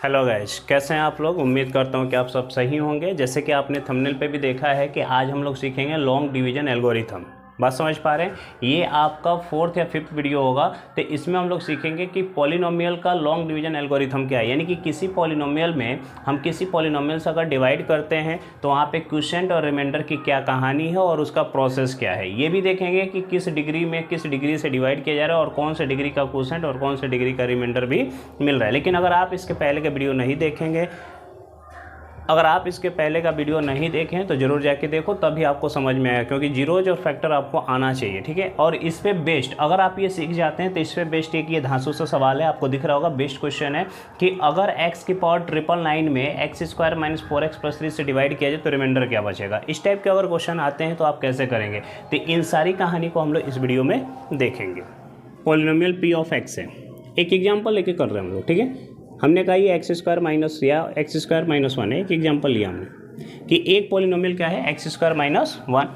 Hello guys, कैसे हैं आप लोग। उम्मीद करता हूं कि आप सब सही होंगे। जैसे कि आपने थंबनेल पे भी देखा है कि आज हम लोग सीखेंगे लॉन्ग डिवीजन एल्गोरिथम। बात समझ पा रहे हैं। ये आपका 4th या 5th वीडियो होगा। तो इसमें हम लोग सीखेंगे कि पॉलिनोमियल का लॉन्ग डिवीजन एल्गोरिथम क्या है। यानी कि किसी पॉलिनोमियल में हम किसी पॉलिनोमियल से अगर डिवाइड करते हैं तो वहाँ पे क्वोशिएंट और रिमाइंडर की क्या कहानी है और उसका प्रोसेस क्या है। ये भी देखेंगे कि किस डिग्री में किस डिग्री से डिवाइड किया जा रहा है और कौन से डिग्री का क्वोशिएंट और कौन से डिग्री का रिमाइंडर भी मिल रहा है। लेकिन अगर आप इसके पहले का वीडियो नहीं देखेंगे, अगर आप इसके पहले का वीडियो नहीं देखें तो ज़रूर जाके देखो, तभी आपको समझ में आएगा। क्योंकि जीरोज और फैक्टर आपको आना चाहिए, ठीक है। और इस पे बेस्ड अगर आप ये सीख जाते हैं तो इस पे बेस्ड एक ये धांसू सा सवाल है, आपको दिख रहा होगा। बेस्ट क्वेश्चन है कि अगर x की पावर 999 में x² - 4x + 3 से डिवाइड किया जाए तो रिमाइंडर क्या बचेगा। इस टाइप के अगर क्वेश्चन आते हैं तो आप कैसे करेंगे। तो इन सारी कहानी को हम लोग इस वीडियो में देखेंगे। पॉलिनोमियल p ऑफ x है, एक एग्जाम्पल लेके कर रहे हैं हम लोग, ठीक है। हमने कहा ये x² माइनस या x² - 1 है। एक एग्जाम्पल लिया हमने कि एक पॉलिनोमियल क्या है x² - 1।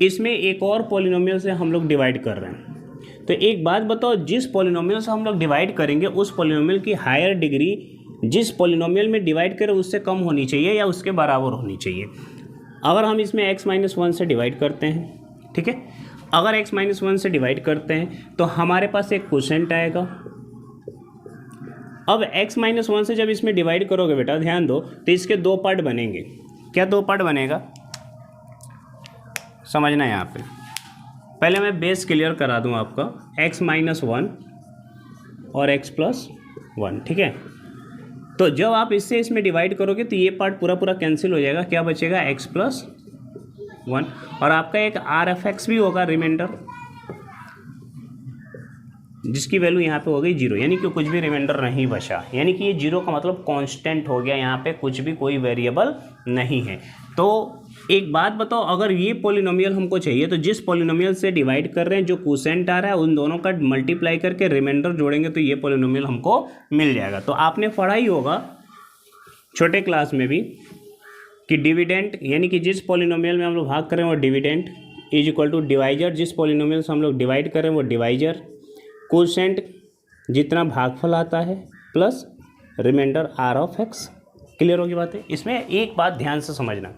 इसमें एक और पॉलिनोमियल से हम लोग डिवाइड कर रहे हैं। तो एक बात बताओ, जिस पॉलिनोमियल से हम लोग डिवाइड करेंगे उस पॉलिनोमियल की हायर डिग्री जिस पॉलिनोमियल में डिवाइड करें उससे कम होनी चाहिए या उसके बराबर होनी चाहिए। अगर हम इसमें x - 1 से डिवाइड करते हैं, ठीक है, अगर x - 1 से डिवाइड करते हैं तो हमारे पास एक क्वोशिएंट आएगा। अब x - 1 से जब इसमें डिवाइड करोगे बेटा, ध्यान दो, तो इसके दो पार्ट बनेंगे। क्या दो पार्ट बनेगा, समझना है यहाँ पे। पहले मैं बेस क्लियर करा दूँ आपका, x - 1 और x + 1, ठीक है। तो जब आप इससे इसमें डिवाइड करोगे तो ये पार्ट पूरा पूरा कैंसिल हो जाएगा। क्या बचेगा, x + 1 और आपका एक RFX भी होगा रिमाइंडर, जिसकी वैल्यू यहाँ पे हो गई 0। यानी कि कुछ भी रिमाइंडर नहीं बचा। यानी कि ये 0 का मतलब कांस्टेंट हो गया, यहाँ पे कुछ भी कोई वेरिएबल नहीं है। तो एक बात बताओ, अगर ये पॉलिनोमियल हमको चाहिए तो जिस पॉलिनोमियल से डिवाइड कर रहे हैं जो क्वोशिएंट आ रहा है उन दोनों का मल्टीप्लाई करके रिमाइंडर जोड़ेंगे तो ये पॉलिनोमियल हमको मिल जाएगा। तो आपने पढ़ा ही होगा छोटे क्लास में भी कि डिविडेंड, यानी कि जिस पॉलिनोमियल में हम लोग भाग कर रहे हैं वो dividend is equal to divisor, जिस पॉलिनोमियल से हम लोग डिवाइड कर रहे हैं वो डिवाइजर, क्वोशिएंट जितना भागफल आता है प्लस रिमाइंडर R(x). क्लियर होगी बातें। इसमें एक बात ध्यान से समझना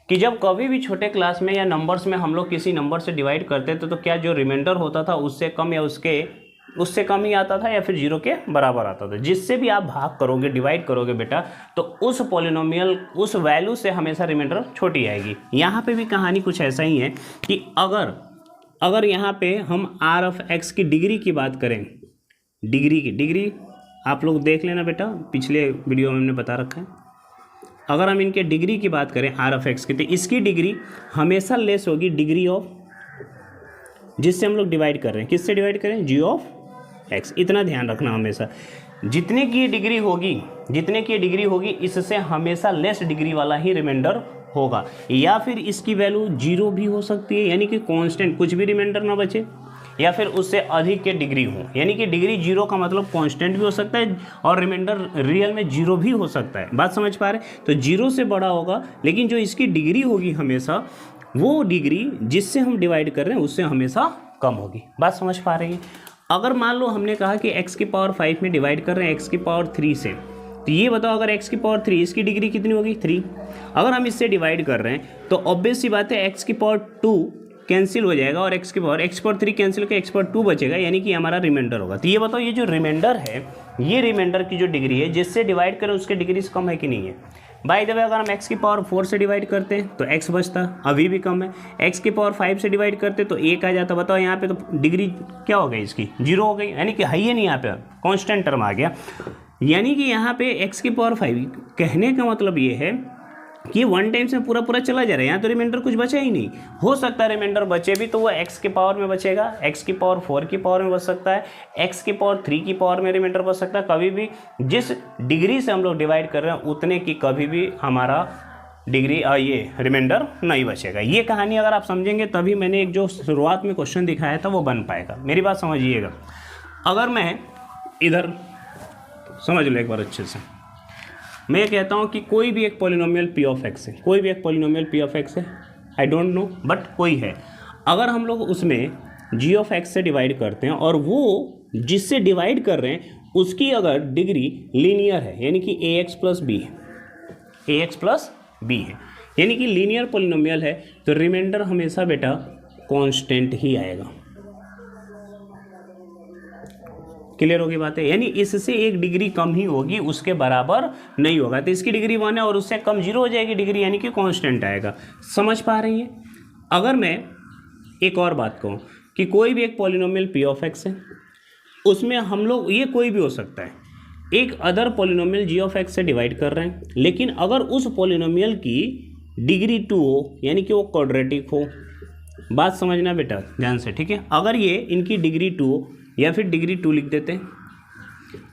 कि जब कभी भी छोटे क्लास में या नंबर्स में हम लोग किसी नंबर से डिवाइड करते थे तो क्या जो रिमाइंडर होता था उससे कम या उससे कम ही आता था या फिर 0 के बराबर आता था। जिससे भी आप भाग करोगे, डिवाइड करोगे बेटा, तो उस पॉलिनोमियल उस वैल्यू से हमेशा रिमाइंडर छोटी आएगी। यहाँ पे भी कहानी कुछ ऐसा ही है कि अगर यहाँ पे हम R(x) की डिग्री की बात करें, डिग्री आप लोग देख लेना बेटा, पिछले वीडियो में हमने बता रखा है। अगर हम इनके डिग्री की बात करें R(x) की, तो इसकी डिग्री हमेशा लेस होगी डिग्री ऑफ जिससे हम लोग डिवाइड कर रहे हैं। किससे डिवाइड करें, g(x). इतना ध्यान रखना हमेशा। जितने की डिग्री होगी इससे हमेशा लेस डिग्री वाला ही रिमाइंडर होगा, या फिर इसकी वैल्यू 0 भी हो सकती है, यानी कि कांस्टेंट कुछ भी रिमाइंडर ना बचे, या फिर उससे अधिक के डिग्री हो। यानी कि डिग्री 0 का मतलब कांस्टेंट भी हो सकता है और रिमाइंडर रियल में 0 भी हो सकता है। बात समझ पा रहे। तो 0 से बड़ा होगा, लेकिन जो इसकी डिग्री होगी हमेशा वो डिग्री जिससे हम डिवाइड कर रहे हैं उससे हमेशा कम होगी। बात समझ पा रही है। अगर मान लो हमने कहा कि x की पावर 5 में डिवाइड कर रहे हैं x की पावर 3 से, तो ये बताओ अगर x की पावर 3, इसकी डिग्री कितनी होगी, 3। अगर हम इससे डिवाइड कर रहे हैं तो ऑब्वियस सी बात है x की पावर 2 कैंसिल हो जाएगा और x की पावर 3 कैंसिल होकर x पावर 2 बचेगा, यानी कि हमारा रिमाइंडर होगा। तो ये बताओ ये जो रिमाइंडर है, ये रिमाइंडर की जो डिग्री है जिससे डिवाइड करें उसके डिग्री से कम है कि नहीं है। बाय द वे, अगर हम x की पावर 4 से डिवाइड करते हैं तो x बचता, अभी भी कम है। x की पावर 5 से डिवाइड करते तो 1 आ जाता। बताओ यहाँ पे तो डिग्री क्या हो गई, इसकी 0 हो गई, यानी कि है ही नहीं, यहाँ पे कांस्टेंट टर्म आ गया। यानी कि यहाँ पे x की पावर 5 कहने का मतलब ये है कि वन टाइम से पूरा पूरा चला जा रहा है। यहाँ तो रिमाइंडर कुछ बचा ही नहीं। हो सकता है रिमाइंडर बचे भी तो वो x की पावर में बचेगा, x की पावर 4 की पावर में बच सकता है, x की पावर 3 की पावर में रिमाइंडर बच सकता है। कभी भी जिस डिग्री से हम लोग डिवाइड कर रहे हैं उतने की कभी भी हमारा डिग्री ये रिमाइंडर नहीं बचेगा। ये कहानी अगर आप समझेंगे तभी मैंने एक जो शुरुआत में क्वेश्चन दिखाया था वो बन पाएगा। मेरी बात समझिएगा। अगर मैं इधर समझ लो एक बार अच्छे से, मैं ये कहता हूँ कि कोई भी एक पॉलिनोमियल p ऑफ x है, कोई भी एक पॉलिनोमियल p ऑफ x है, आई डोंट नो बट कोई है। अगर हम लोग उसमें g ऑफ x से डिवाइड करते हैं और वो जिससे डिवाइड कर रहे हैं उसकी अगर डिग्री लीनियर है यानी कि ax प्लस बी है, ax प्लस बी है यानी कि लीनियर पॉलिनोमियल है, तो रिमाइंडर हमेशा बेटा कांस्टेंट ही आएगा। क्लियर होगी बात है, यानी इससे एक डिग्री कम ही होगी, उसके बराबर नहीं होगा। तो इसकी डिग्री 1 है और उससे कम 0 हो जाएगी डिग्री, यानी कि कांस्टेंट आएगा। समझ पा रही है? अगर मैं एक और बात कहूँ कि कोई भी एक पॉलिनोमियल p ऑफ x है, उसमें हम लोग, ये कोई भी हो सकता है, एक other polynomial g of x से डिवाइड कर रहे हैं, लेकिन अगर उस पॉलिनोमियल की डिग्री 2 हो यानी कि वो क्वाड्रेटिक हो, बात समझना बेटा ध्यान से, ठीक है। अगर ये इनकी डिग्री 2 या फिर डिग्री 2 लिख देते हैं,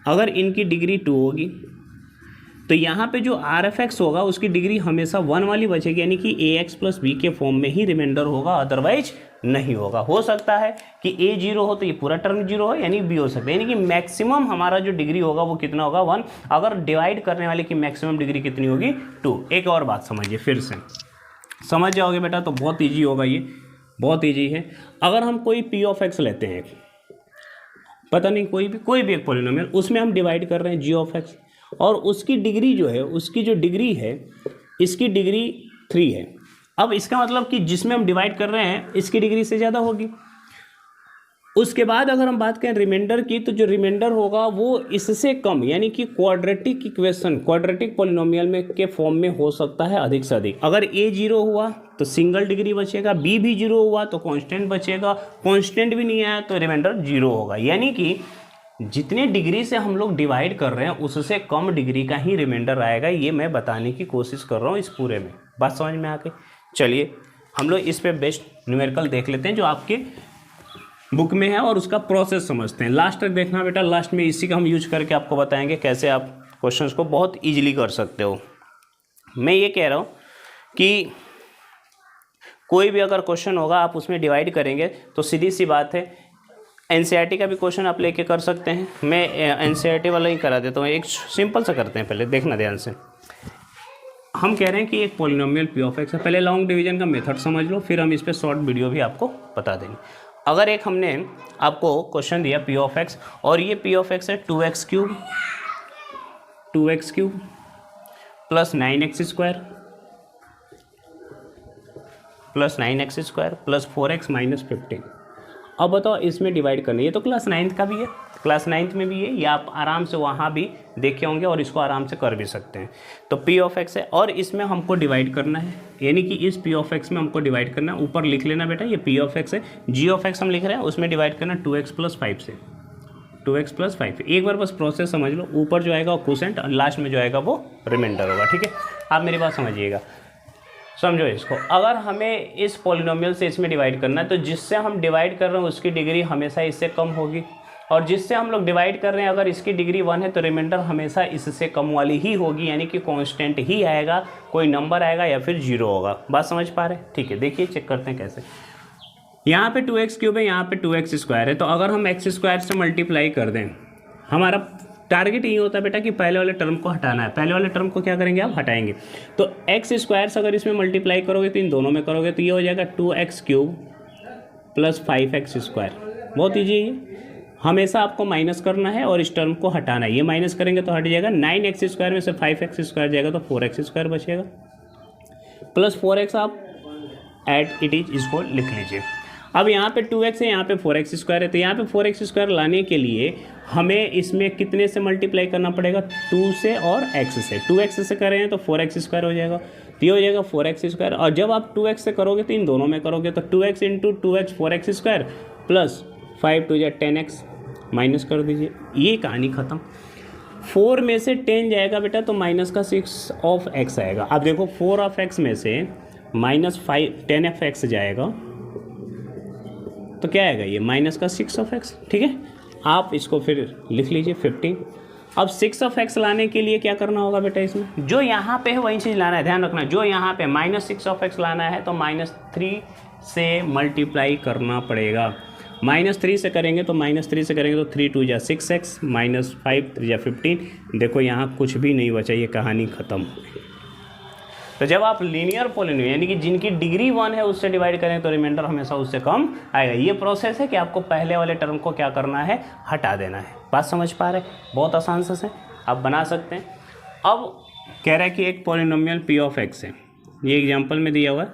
अगर इनकी डिग्री 2 होगी तो यहाँ पे जो आर एफ एक्स होगा उसकी डिग्री हमेशा 1 वाली बचेगी, यानी कि ए एक्स प्लस बी के फॉर्म में ही रिमाइंडर होगा, अदरवाइज नहीं होगा। हो सकता है कि ए 0 हो तो ये पूरा टर्म 0 हो, यानी बी हो सकता है, यानी कि मैक्सिमम हमारा जो डिग्री होगा वो कितना होगा 1। अगर डिवाइड करने वाले की मैक्सिमम डिग्री कितनी होगी 2। एक और बात समझिए, फिर से समझ जाओगे बेटा, तो बहुत ईजी होगा, ये बहुत ईजी है। अगर हम कोई पी ऑफ एक्स लेते हैं, पता नहीं कोई भी एक पॉलिनोमियल, उसमें हम डिवाइड कर रहे हैं जी ऑफ एक्स, और उसकी डिग्री जो है, उसकी जो डिग्री है, इसकी डिग्री 3 है। अब इसका मतलब कि जिसमें हम डिवाइड कर रहे हैं इसकी डिग्री से ज़्यादा होगी। उसके बाद अगर हम बात करें रिमाइंडर की, तो जो रिमाइंडर होगा वो इससे कम, यानी कि क्वाड्रेटिक इक्वेशन, क्वाड्रेटिक पॉलिनोमियल में के फॉर्म में हो सकता है अधिक से अधिक। अगर ए 0 हुआ तो सिंगल डिग्री बचेगा, बी भी 0 हुआ तो कांस्टेंट बचेगा, कांस्टेंट भी नहीं आया तो रिमाइंडर 0 होगा। यानी कि जितने डिग्री से हम लोग डिवाइड कर रहे हैं उससे कम डिग्री का ही रिमाइंडर आएगा। ये मैं बताने की कोशिश कर रहा हूँ इस पूरे में, बात समझ में आ गई। चलिए हम लोग इस पे बेस्ट न्यूमेरिकल देख लेते हैं जो आपके बुक में है और उसका प्रोसेस समझते हैं। लास्ट तक देखना बेटा, लास्ट में इसी का हम यूज करके आपको बताएंगे कैसे आप क्वेश्चंस को बहुत ईजिली कर सकते हो। मैं ये कह रहा हूँ कि कोई भी अगर क्वेश्चन होगा आप उसमें डिवाइड करेंगे तो सीधी सी बात है, एनसीईआरटी का भी क्वेश्चन आप लेके कर सकते हैं। मैं एनसीईआरटी वाला ही करा देता हूँ, एक सिंपल सा करते हैं। पहले देखना ध्यान से, हम कह रहे हैं कि एक पॉलिनोमियल पी ऑफ एक्स है। पहले लॉन्ग डिवीजन का मेथड समझ लो, फिर हम इस पर शॉर्ट वीडियो भी आपको बता देंगे। अगर एक हमने आपको क्वेश्चन दिया पी ऑफ एक्स, और ये पी ऑफ एक्स है 2x cube plus 9x square plus 4x minus 15। अब बताओ इसमें डिवाइड करना है, ये तो क्लास 9th का भी है, क्लास 9th में भी है, या आप आराम से वहाँ भी देखे होंगे और इसको आराम से कर भी सकते हैं। तो पी ऑफ एक्स है और इसमें हमको डिवाइड करना है, यानी कि इस पी ऑफ एक्स में हमको डिवाइड करना है। ऊपर लिख लेना बेटा, ये पी ऑफ एक्स है, जी ऑफ एक्स हम लिख रहे हैं, उसमें डिवाइड करना 2x प्लस 5 से, 2x प्लस 5। एक बार बस प्रोसेस समझ लो, ऊपर जो आएगा वो क्वोशेंट और लास्ट में जो आएगा वो रिमाइंडर होगा। ठीक है, आप मेरी बात समझिएगा, समझो इसको। अगर हमें इस पॉलिनोमियल से इसमें डिवाइड करना है तो जिससे हम डिवाइड कर रहे हैं उसकी डिग्री हमेशा इससे कम होगी, और जिससे हम लोग डिवाइड कर रहे हैं अगर इसकी डिग्री 1 है तो रिमाइंडर हमेशा इससे कम वाली ही होगी, यानी कि कांस्टेंट ही आएगा, कोई नंबर आएगा या फिर 0 होगा। बात समझ पा रहे हैं? ठीक है, देखिए चेक करते हैं कैसे। यहाँ पे 2x क्यूब है, यहाँ पे 2x स्क्वायर है, तो अगर हम x स्क्वायर से मल्टीप्लाई कर दें, हमारा टारगेट यही होता है बेटा कि पहले वाले टर्म को हटाना है। पहले वाले टर्म को क्या करेंगे, आप हटाएंगे। तो x स्क्वायर से अगर इसमें मल्टीप्लाई करोगे तो इन दोनों में करोगे तो ये हो जाएगा 2x cube plus 5x square. बहुत ईजी है, हमेशा आपको माइनस करना है और इस टर्म को हटाना है। ये माइनस करेंगे तो हट जाएगा, 9x स्क्वायर में से 5x स्क्वायर जाएगा तो 4x स्क्वायर बचेगा, प्लस 4x आप एट इट इज, इसको लिख लीजिए। अब यहाँ पे 2x है, यहाँ पे 4x स्क्वायर है, तो यहाँ पे 4x स्क्वायर लाने के लिए हमें इसमें कितने से मल्टीप्लाई करना पड़ेगा, 2 से और x से। 2x से करें तो 4x स्क्वायर हो जाएगा, तो ये हो जाएगा 4x स्क्वायर। और जब आप 2x से करोगे तो इन दोनों में करोगे तो 2x into 2x 4x square plus 5 2 10x, minus कर दीजिए, ये कहानी ख़त्म। 4 में से 10 जाएगा बेटा तो माइनस का 6 ऑफ x आएगा। अब देखो 4 ऑफ x में से माइनस 10 ऑफ x जाएगा तो क्या आएगा, ये माइनस का 6 ऑफ x। ठीक है, आप इसको फिर लिख लीजिए 15। अब 6 ऑफ x लाने के लिए क्या करना होगा बेटा, इसमें जो यहाँ पे है वही चीज़ लाना है, ध्यान रखना। जो यहाँ पे माइनस 6 ऑफ x लाना है तो -3 से मल्टीप्लाई करना पड़ेगा। -3 से करेंगे तो 3 2 जा 6x, -5 3 जा 15। देखो यहाँ कुछ भी नहीं बचा, ये कहानी ख़त्म। तो जब आप लीनियर पॉलिनोमियल यानी कि जिनकी डिग्री 1 है उससे डिवाइड करें तो रिमाइंडर हमेशा उससे कम आएगा। ये प्रोसेस है कि आपको पहले वाले टर्म को क्या करना है, हटा देना है। बात समझ पा रहे, बहुत आसान से आप बना सकते हैं। अब कह रहा है कि एक पॉलिनोमियल पी ऑफ एक्स है, ये एग्जाम्पल में दिया हुआ है।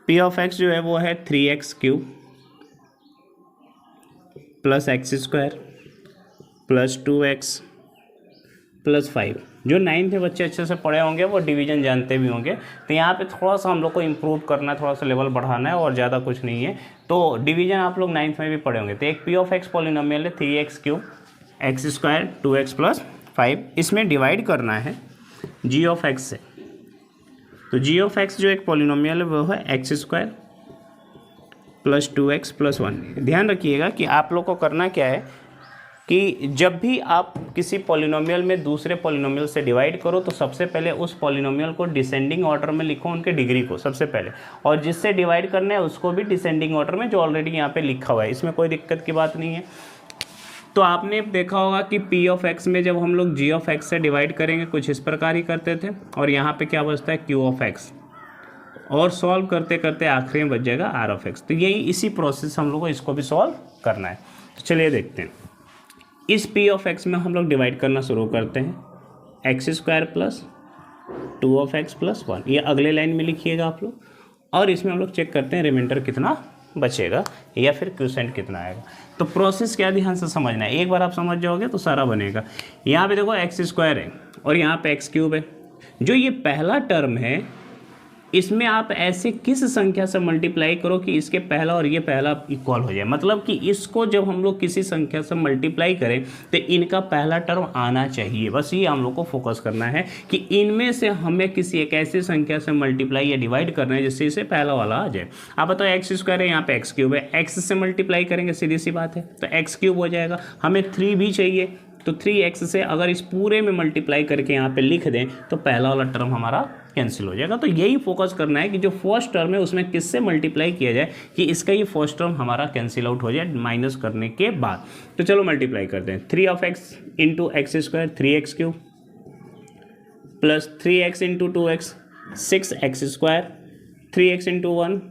पी ऑफ एक्स जो है वो है 3x³ plus x² plus 2x plus 5। जो 9th बच्चे अच्छे से पढ़े होंगे वो डिवीजन जानते भी होंगे। तो यहाँ पे थोड़ा सा हम लोग को इम्प्रूव करना है, थोड़ा सा लेवल बढ़ाना है और ज़्यादा कुछ नहीं है। तो डिवीजन आप लोग 9th में भी पढ़े होंगे। तो एक पी ऑफ एक्स पॉलिनोमियल है 3x³ x² 2x प्लस 5, इसमें डिवाइड करना है जी ऑफ एक्स से। तो जी ऑफ एक्स जो एक पॉलिनोमियल है वो है x² प्लस 2x प्लस 1। ध्यान रखिएगा कि आप लोग को करना क्या है कि जब भी आप किसी पॉलिनोमियल में दूसरे पॉलिनोमियल से डिवाइड करो तो सबसे पहले उस पॉलिनोमियल को डिसेंडिंग ऑर्डर में लिखो, उनके डिग्री को सबसे पहले, और जिससे डिवाइड करना है उसको भी डिसेंडिंग ऑर्डर में, जो ऑलरेडी यहाँ पे लिखा हुआ है। इसमें कोई दिक्कत की बात नहीं है। तो आपने देखा होगा कि पी ऑफ एक्स में जब हम लोग जी ऑफ एक्स से डिवाइड करेंगे कुछ इस प्रकार ही करते थे, और यहाँ पे क्या बचता है क्यू ऑफ एक्स, और सॉल्व करते करते आखिरी में बच जाएगा आर ऑफ एक्स। तो यही इसी प्रोसेस हम लोग को इसको भी सॉल्व करना है। तो चलिए देखते हैं। इस पी ऑफ एक्स में हम लोग डिवाइड करना शुरू करते हैं x² plus 2 of x plus 1, ये अगले लाइन में लिखिएगा आप लोग। और इसमें हम लोग चेक करते हैं रिमाइंडर कितना बचेगा या फिर क्वोशिएंट कितना आएगा। तो प्रोसेस क्या ध्यान से समझना है, एक बार आप समझ जाओगे तो सारा बनेगा। यहाँ पे देखो x² है और यहाँ पे x³ है। जो ये पहला टर्म है इसमें आप ऐसे किस संख्या से मल्टीप्लाई करो कि इसके पहला और ये पहला इक्वल हो जाए। मतलब कि इसको जब हम लोग किसी संख्या से मल्टीप्लाई करें तो इनका पहला टर्म आना चाहिए। बस ये हम लोग को फोकस करना है कि इनमें से हमें किसी एक ऐसी संख्या से मल्टीप्लाई या डिवाइड करना है जिससे इसे पहला वाला आ जाए। आप बताओ x² है, यहाँ पे x³ है, x से मल्टीप्लाई करेंगे, सीधी सी बात है, तो x³ हो जाएगा। हमें 3 भी चाहिए तो 3x से अगर इस पूरे में मल्टीप्लाई करके यहाँ पे लिख दें तो पहला वाला टर्म हमारा कैंसिल हो जाएगा। तो यही फोकस करना है कि जो फर्स्ट टर्म है उसमें किससे मल्टीप्लाई किया जाए कि इसका ये फर्स्ट टर्म हमारा कैंसिल आउट हो जाए माइनस करने के बाद। तो चलो मल्टीप्लाई करते हैं। 3 of x into x² 3x³ plus 3x into 2x 6x², 3x into 1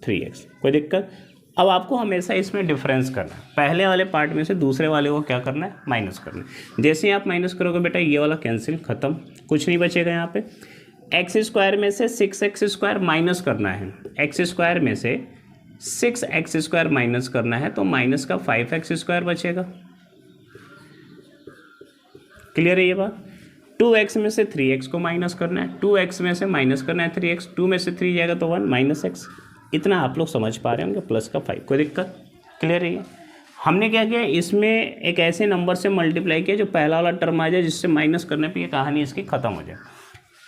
3x। कोई दिक्कत? अब आपको हमेशा इसमें डिफरेंस करना है, पहले वाले पार्ट में से दूसरे वाले को क्या करना है, माइनस करना है। जैसे ही आप माइनस करोगे बेटा ये वाला कैंसिल, खत्म, कुछ नहीं बचेगा। यहाँ पे x² में से 6x² माइनस करना है, x² में से 6x² माइनस करना है तो माइनस का 5x² बचेगा। क्लियर है ये बात? 2x में से 3x को माइनस करना है, 2x में से माइनस करना है 3x, 2 में से 3 जाएगा तो 1 माइनस x। इतना आप लोग समझ पा रहे होंगे, प्लस का 5। कोई दिक्कत? क्लियर है ये? हमने क्या किया, इसमें एक ऐसे नंबर से मल्टीप्लाई किया जो पहला वाला टर्म आ जाए जिससे माइनस करने पे ये कहानी इसकी ख़त्म हो जाए।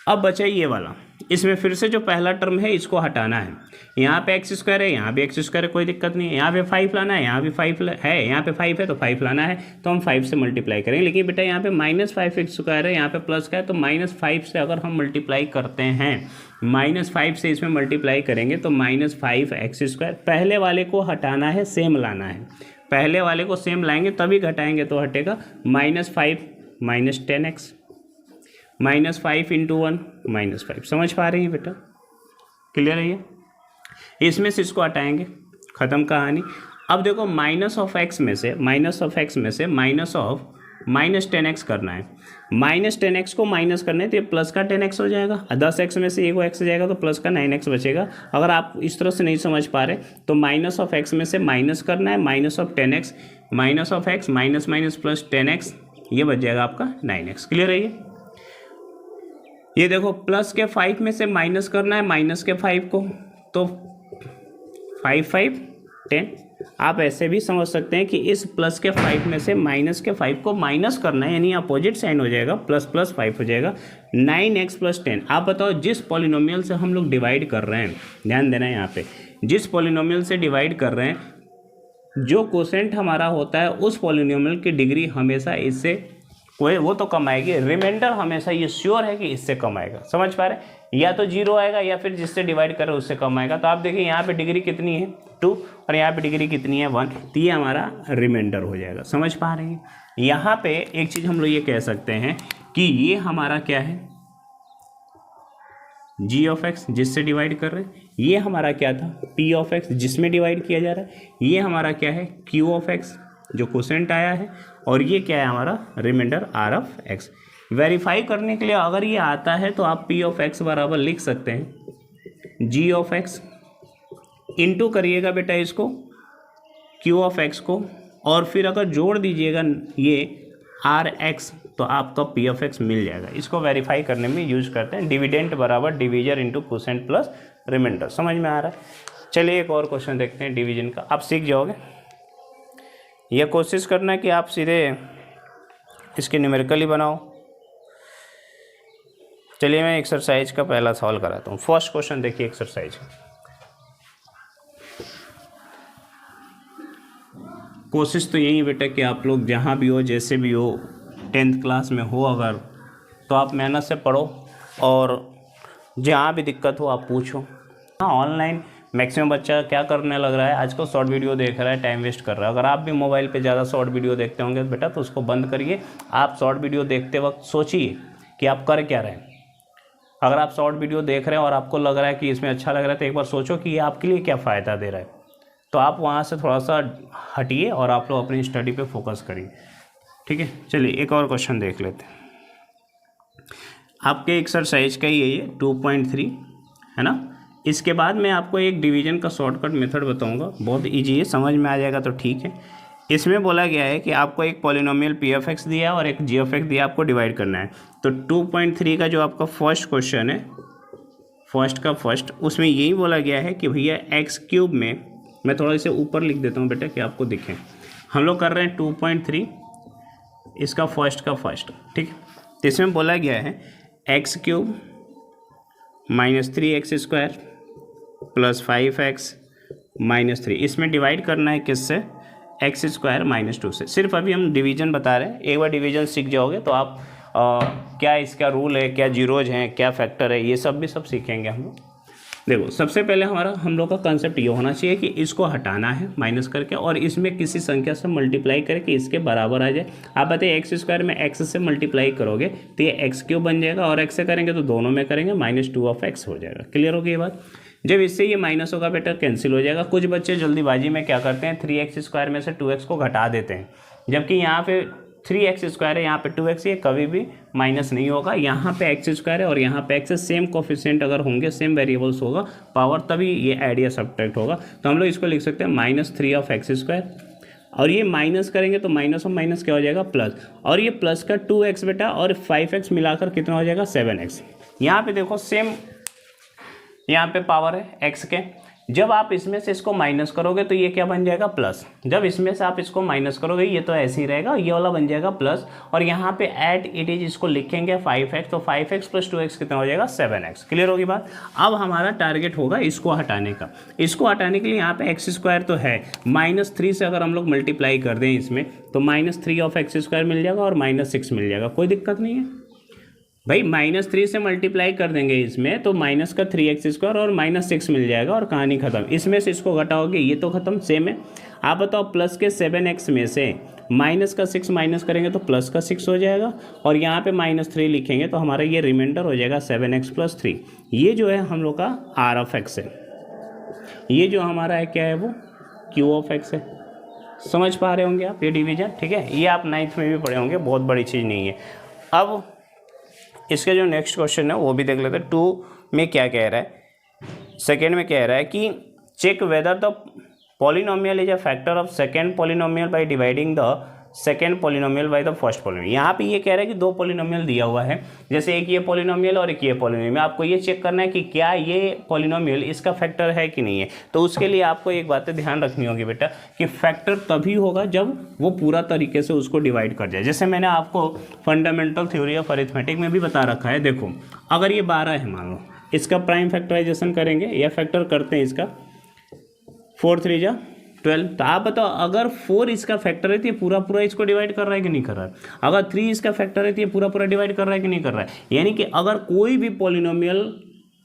अब बचा ये वाला, इसमें फिर से जो पहला टर्म है इसको हटाना है। यहाँ पे x² है, यहाँ भी x² है, कोई दिक्कत नहीं है। यहाँ पे 5 लाना है, यहाँ भी 5 है, यहाँ पे 5 है तो 5 लाना है, तो हम 5 से मल्टीप्लाई करेंगे। लेकिन बेटा यहाँ पे -5x² है, यहाँ पे प्लस का है, तो -5 से अगर हम मल्टीप्लाई करते हैं, -5 से इसमें मल्टीप्लाई करेंगे तो -5x²। पहले वाले को हटाना है, सेम लाना है। पहले वाले को सेम लाएंगे तभी घटाएंगे तो हटेगा। -5 -10x, -5 इंटू 1 -5। समझ पा रही हैं बेटा? क्लियर है ये? इसमें से इसको हटाएंगे, ख़त्म कहानी। अब देखो माइनस ऑफ x में से माइनस ऑफ -10x करना है। -10x को माइनस करना है तो ये प्लस का 10x हो जाएगा। 10x में से एक x जाएगा तो प्लस का 9x बचेगा। अगर आप इस तरह से नहीं समझ पा रहे तो माइनस ऑफ x में से माइनस करना है, minus of 10x, minus of x minus minus plus 10x, ये बच जाएगा आपका 9x। क्लियर है ये देखो प्लस के 5 में से माइनस करना है माइनस के 5 को, तो 5 5 10। आप ऐसे भी समझ सकते हैं कि इस प्लस के 5 में से माइनस के 5 को माइनस करना है, यानी अपोजिट साइन हो जाएगा, प्लस प्लस 5 हो जाएगा, 9x प्लस 10। आप बताओ जिस पॉलिनोमियल से हम लोग डिवाइड कर रहे हैं, ध्यान देना है यहाँ पे, जिस पॉलिनोमियल से डिवाइड कर रहे हैं जो क्वोशिएंट हमारा होता है उस पॉलिनोमियल की डिग्री हमेशा इससे कोई वो तो कम आएगी, रिमाइंडर हमेशा ये श्योर है कि इससे कम आएगा। समझ पा रहे? या तो 0 आएगा या फिर जिससे डिवाइड करें उससे कम आएगा। तो आप देखिए यहाँ पे डिग्री कितनी है 2 और यहाँ पे डिग्री कितनी है 1, तो ये हमारा रिमाइंडर हो जाएगा। समझ पा रहे हैं? यहाँ पे एक चीज़ हम लोग ये कह सकते हैं कि ये हमारा क्या है, जी ऑफ एक्स जिससे डिवाइड कर रहे हैं, ये हमारा क्या था पी ऑफ एक्स जिसमें डिवाइड किया जा रहा है, ये हमारा क्या है क्यू ऑफ एक्स जो कोसेंट आया है, और ये क्या है हमारा remainder r of x. Verify करने के लिए अगर ये आता है तो आप पी ऑफ एक्स बराबर लिख सकते हैं जी ऑफ एक्स, इंटू करिएगा बेटा इसको क्यू ऑफ एक्स को, और फिर अगर जोड़ दीजिएगा ये आर एक्स तो आपका पी ऑफ एक्स मिल जाएगा। इसको वेरीफाई करने में यूज करते हैं डिविडेंड बराबर divisor into quotient plus remainder. समझ में आ रहा है। चलिए एक और क्वेश्चन देखते हैं डिवीजन का, आप सीख जाओगे। यह कोशिश करना है कि आप सीधे इसके न्यूमेरिकल ही बनाओ। चलिए मैं एक्सरसाइज का पहला सवाल कराता हूँ। फर्स्ट क्वेश्चन देखिए एक्सरसाइज। कोशिश तो यही है बेटा कि आप लोग जहाँ भी हो जैसे भी हो 10th क्लास में हो अगर, तो आप मेहनत से पढ़ो और जहाँ भी दिक्कत हो आप पूछो। हाँ ऑनलाइन मैक्सिमम बच्चा क्या करने लग रहा है आजकल, शॉर्ट वीडियो देख रहा है, टाइम वेस्ट कर रहा है। अगर आप भी मोबाइल पे ज़्यादा शॉर्ट वीडियो देखते होंगे तो बेटा तो उसको बंद करिए। आप शॉर्ट वीडियो देखते वक्त सोचिए कि आप कर क्या रहे हैं। अगर आप शॉर्ट वीडियो देख रहे हैं और आपको लग रहा है कि इसमें अच्छा लग रहा है तो एक बार सोचो कि ये आपके लिए क्या फ़ायदा दे रहा है, तो आप वहाँ से थोड़ा सा हटिए और आप लोग अपनी स्टडी पे फोकस करिए। ठीक है, चलिए एक और क्वेश्चन देख लेते हैं। आपके एक्सरसाइज का ही है ये 2.3 है ना। इसके बाद मैं आपको एक डिवीजन का शॉर्टकट मेथड बताऊंगा, बहुत इजी है, समझ में आ जाएगा तो ठीक है। इसमें बोला गया है कि आपको एक पॉलिनोमियल पी ऑफ एक्स दिया और एक जी ऑफ एक्स दिया, आपको डिवाइड करना है। तो 2.3 का जो आपका फर्स्ट क्वेश्चन है, फर्स्ट का फर्स्ट, उसमें यही बोला गया है कि भैया एक्स क्यूब में, मैं थोड़ा इसे ऊपर लिख देता हूँ बेटा कि आपको दिखे। हम लोग कर रहे हैं 2.3 इसका फर्स्ट का फर्स्ट, ठीक है। तो इसमें बोला गया है x cube minus 3x square plus 5x minus 3, इसमें डिवाइड करना है किससे, एक्स स्क्वायर माइनस 2 से। सिर्फ अभी हम डिवीजन बता रहे हैं, एक बार डिवीजन सीख जाओगे तो आप क्या इसका रूल है, क्या जीरोज हैं, क्या फैक्टर है, ये सब भी सब सीखेंगे हम लोग। देखो सबसे पहले हम लोग का कंसेप्ट ये होना चाहिए कि इसको हटाना है माइनस करके और इसमें किसी संख्या से मल्टीप्लाई करके इसके बराबर आ जाए। आप बताइए एक्स स्क्वायर में एक्स से मल्टीप्लाई करोगे तो ये एक्स क्यूब बन जाएगा, और एक्स से करेंगे तो दोनों में करेंगे माइनस 2 ऑफ एक्स हो जाएगा। क्लियर होगी ये बात। जब इससे ये माइनस होगा बेटा कैंसिल हो जाएगा। कुछ बच्चे जल्दीबाजी में क्या करते हैं 3x स्क्वायर में से 2x को घटा देते हैं, जबकि यहाँ पे 3x स्क्वायर है, यहाँ पे 2x, ये कभी भी माइनस नहीं होगा। यहाँ पे एक्स स्क्वायर है और यहाँ पे एक्स, सेम कोफिशिएंट अगर होंगे, सेम वेरिएबल्स होगा पावर, तभी ये ऐड या सब्ट्रैक्ट होगा। तो हम लोग इसको लिख सकते हैं माइनस 3 ऑफ एक्स स्क्वायर, और ये माइनस करेंगे तो माइनस और माइनस क्या हो जाएगा प्लस, और ये प्लस का 2x बेटा और 5x मिलाकर कितना हो जाएगा 7x। यहाँ पे देखो सेम यहाँ पे पावर है एक्स के, जब आप इसमें से इसको माइनस करोगे तो ये क्या बन जाएगा प्लस, जब इसमें से आप इसको माइनस करोगे ये तो ऐसे ही रहेगा, ये वाला बन जाएगा प्लस, और यहाँ पे एट इट इज इसको लिखेंगे 5x, तो 5x प्लस 2x कितना हो जाएगा 7x। क्लियर होगी बात। अब हमारा टारगेट होगा इसको हटाने का। इसको हटाने के लिए यहाँ पे एक्स स्क्वायर तो है, -3 से अगर हम लोग मल्टीप्लाई कर दें इसमें तो -3 ऑफ एक्स स्क्वायर मिल जाएगा और -6 मिल जाएगा, कोई दिक्कत नहीं है भाई। -3 से मल्टीप्लाई कर देंगे इसमें तो माइनस का 3x स्क्वायर और -6 मिल जाएगा और कहानी खत्म। इसमें से इसको घटाओगे ये तो खत्म, सेम है। आप बताओ प्लस के 7x में से माइनस का 6 माइनस करेंगे तो प्लस का 6 हो जाएगा, और यहाँ पे -3 लिखेंगे तो हमारा ये रिमाइंडर हो जाएगा 7x प्लस 3। ये जो है हम लोग का r ऑफ x है, ये जो हमारा है क्या है वो q ऑफ x है। समझ पा रहे होंगे आप ये डिवीजन, ठीक है। ये आप 9th में भी पढ़े होंगे, बहुत बड़ी चीज़ नहीं है। अब इसका जो नेक्स्ट क्वेश्चन है वो भी देख लेते हैं। 2 में क्या कह रहा है, सेकेंड में कह रहा है कि check whether the polynomial is a factor of second polynomial by dividing the second polynomial by the first polynomial. यहाँ पे ये कह रहा है कि 2 पॉलिनोमियल दिया हुआ है, जैसे एक ये पॉलिनोमियल और एक ये पॉलिनोमियल। आपको ये चेक करना है कि क्या ये पॉलिनोमियल इसका फैक्टर है कि नहीं है। तो उसके लिए आपको एक बात ध्यान रखनी होगी बेटा कि फैक्टर तभी होगा जब वो पूरा तरीके से उसको डिवाइड कर जाए। जैसे मैंने आपको फंडामेंटल थ्योरी ऑफ अरिथमेटिक में भी बता रखा है। देखो अगर ये 12 है मान लो, इसका प्राइम फैक्टराइजेशन करेंगे या फैक्टर करते हैं इसका, 4 3 जा 12। तो आप बताओ अगर 4 इसका फैक्टर है तो ये पूरा पूरा इसको डिवाइड कर रहा है कि नहीं कर रहा है। अगर 3 इसका फैक्टर है तो ये पूरा पूरा डिवाइड कर रहा है कि नहीं कर रहा है। यानी कि अगर कोई भी पॉलिनोमियल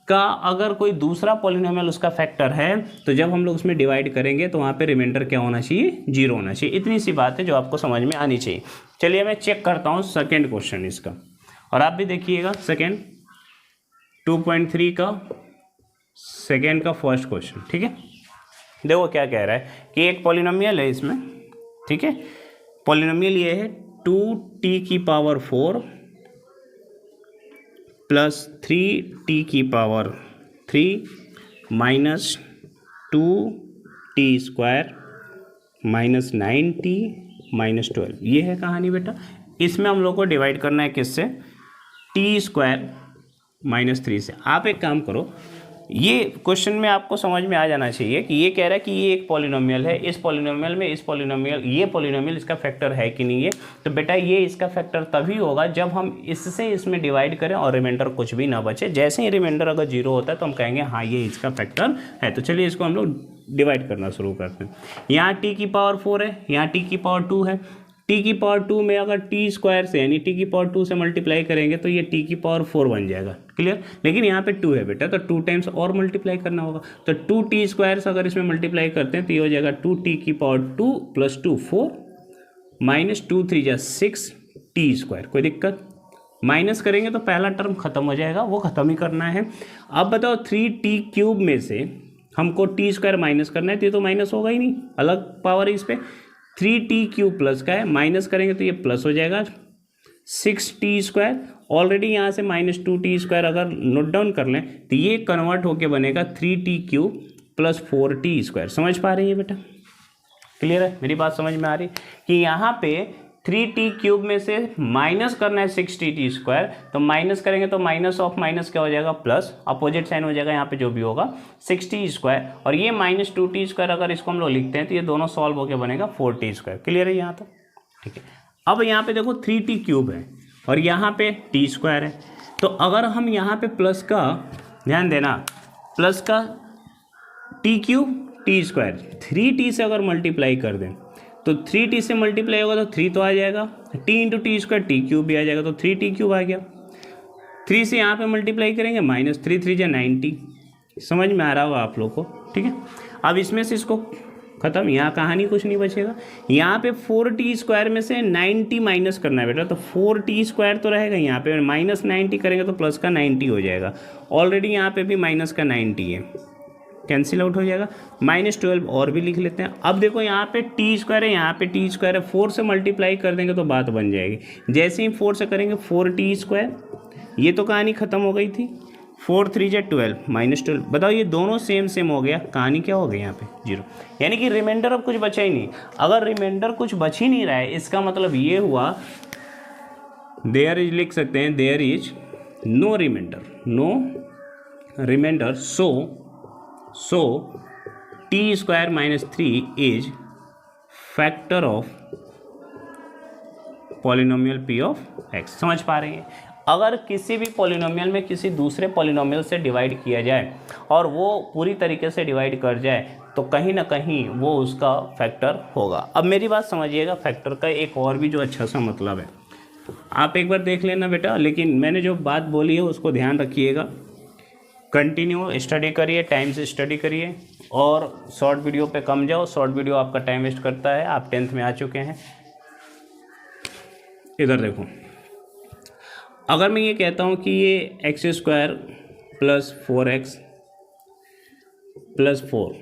का अगर कोई दूसरा पॉलिनोमियल उसका फैक्टर है तो जब हम लोग उसमें डिवाइड करेंगे तो वहाँ पे रिमाइंडर क्या होना चाहिए 0 होना चाहिए। इतनी सी बात है जो आपको समझ में आनी चाहिए। चलिए मैं चेक करता हूँ सेकेंड क्वेश्चन इसका, और आप भी देखिएगा सेकेंड। 2.3 का सेकेंड का फर्स्ट क्वेश्चन। ठीक है, देखो क्या कह रहा है कि एक पॉलिनोमियल है इसमें, ठीक है, पॉलिनोमियल ये है 2t⁴ plus 3t⁵ minus 2t² minus 9t minus 12। ये है कहानी बेटा। इसमें हम लोग को डिवाइड करना है किससे, t² माइनस 3 से। आप एक काम करो, ये क्वेश्चन में आपको समझ में आ जाना चाहिए कि ये कह रहा है कि ये एक पॉलिनोमियल है, इस पॉलिनोमियल में ये पॉलिनोमियल इसका फैक्टर है कि नहीं है। तो बेटा ये इसका फैक्टर तभी होगा जब हम इससे इसमें डिवाइड करें और रिमाइंडर कुछ भी ना बचे। जैसे ही रिमाइंडर अगर 0 होता है तो हम कहेंगे हाँ ये इसका फैक्टर है। तो चलिए इसको हम लोग डिवाइड करना शुरू करते हैं। यहाँ t⁴ है, यहाँ t⁴ है। t⁴ में अगर t² से यानी t⁴ से मल्टीप्लाई करेंगे तो ये t⁴ बन जाएगा, क्लियर। लेकिन यहाँ पे 2 है बेटा, तो 2 टाइम्स और मल्टीप्लाई करना होगा। तो 2t² से अगर इसमें मल्टीप्लाई करते हैं तो ये हो जाएगा 2t⁴ प्लस 2 4 माइनस 2 3 6 t²। कोई दिक्कत, माइनस करेंगे तो पहला टर्म खत्म हो जाएगा, वो खत्म ही करना है। अब बताओ 3t³ में से हमको t² माइनस करना है, तो ये तो माइनस होगा ही नहीं, अलग पावर है इस पर। 3t³ प्लस का है, माइनस करेंगे तो ये प्लस हो जाएगा 6t²। ऑलरेडी यहाँ से माइनस 2t² अगर नोट डाउन कर लें तो ये कन्वर्ट होके बनेगा 3t³ प्लस 4t²। समझ पा रही है बेटा, क्लियर है, मेरी बात समझ में आ रही कि यहाँ पे 3t³ में से माइनस करना है 6t², तो माइनस करेंगे तो माइनस ऑफ माइनस क्या हो जाएगा, प्लस, अपोजिट साइन हो जाएगा यहाँ पे जो भी होगा 6t²। और ये माइनस 2t² अगर इसको हम लोग लिखते हैं तो ये दोनों सॉल्व होकर बनेगा 4t²। क्लियर है यहाँ तक, ठीक है। अब यहाँ पे देखो 3t³ है और यहाँ पे t² है, तो अगर हम यहाँ पे प्लस का ध्यान देना, प्लस का t³ t², 3t से अगर मल्टीप्लाई कर दें तो 3t से मल्टीप्लाई होगा तो 3 तो आ जाएगा, t इंटू t² t³ भी आ जाएगा, तो 3t³ आ गया। 3 से यहाँ पे मल्टीप्लाई करेंगे, माइनस 3 3 जा 90। समझ में आ रहा होगा आप लोग को, ठीक है। अब इसमें से इसको खत्म, यहाँ कहानी कुछ नहीं बचेगा। यहाँ पे 4t² में से 90 माइनस करना है बेटा, तो 4t² तो रहेगा, यहाँ पे माइनस 90 करेंगे तो प्लस का 90 हो जाएगा। ऑलरेडी यहाँ पे भी माइनस का 90 है, कैंसिल आउट हो जाएगा। माइनस 12 और भी लिख लेते हैं। अब देखो यहाँ पे t² है, यहाँ पे t² है, 4 से मल्टीप्लाई कर देंगे तो बात बन जाएगी। जैसे ही 4 से करेंगे 4t², ये तो कहानी खत्म हो गई थी। 4 3 जा 12 माइनस 12। बताओ ये दोनों सेम हो गया, कहानी क्या हो गई यहाँ पे 0, यानी कि रिमाइंडर अब कुछ बचा ही नहीं। अगर रिमाइंडर कुछ बच ही नहीं रहा है इसका मतलब ये हुआ, देयर इज लिख सकते हैं, there is no remainder, so t² minus 3 is factor of polynomial p of x। समझ पा रहे हैं, अगर किसी भी पॉलिनोमियल में किसी दूसरे पॉलिनोमियल से डिवाइड किया जाए और वो पूरी तरीके से डिवाइड कर जाए तो कहीं ना कहीं वो उसका फैक्टर होगा। अब मेरी बात समझिएगा, फैक्टर का एक और भी जो अच्छा सा मतलब है, आप एक बार देख लेना बेटा, लेकिन मैंने जो बात बोली है उसको ध्यान रखिएगा। कंटिन्यू स्टडी करिए, टाइम से स्टडी करिए और शॉर्ट वीडियो पे कम जाओ। शॉर्ट वीडियो आपका टाइम वेस्ट करता है। आप 10th में आ चुके हैं। इधर देखो, अगर मैं ये कहता हूँ कि ये x² प्लस 4x प्लस 4,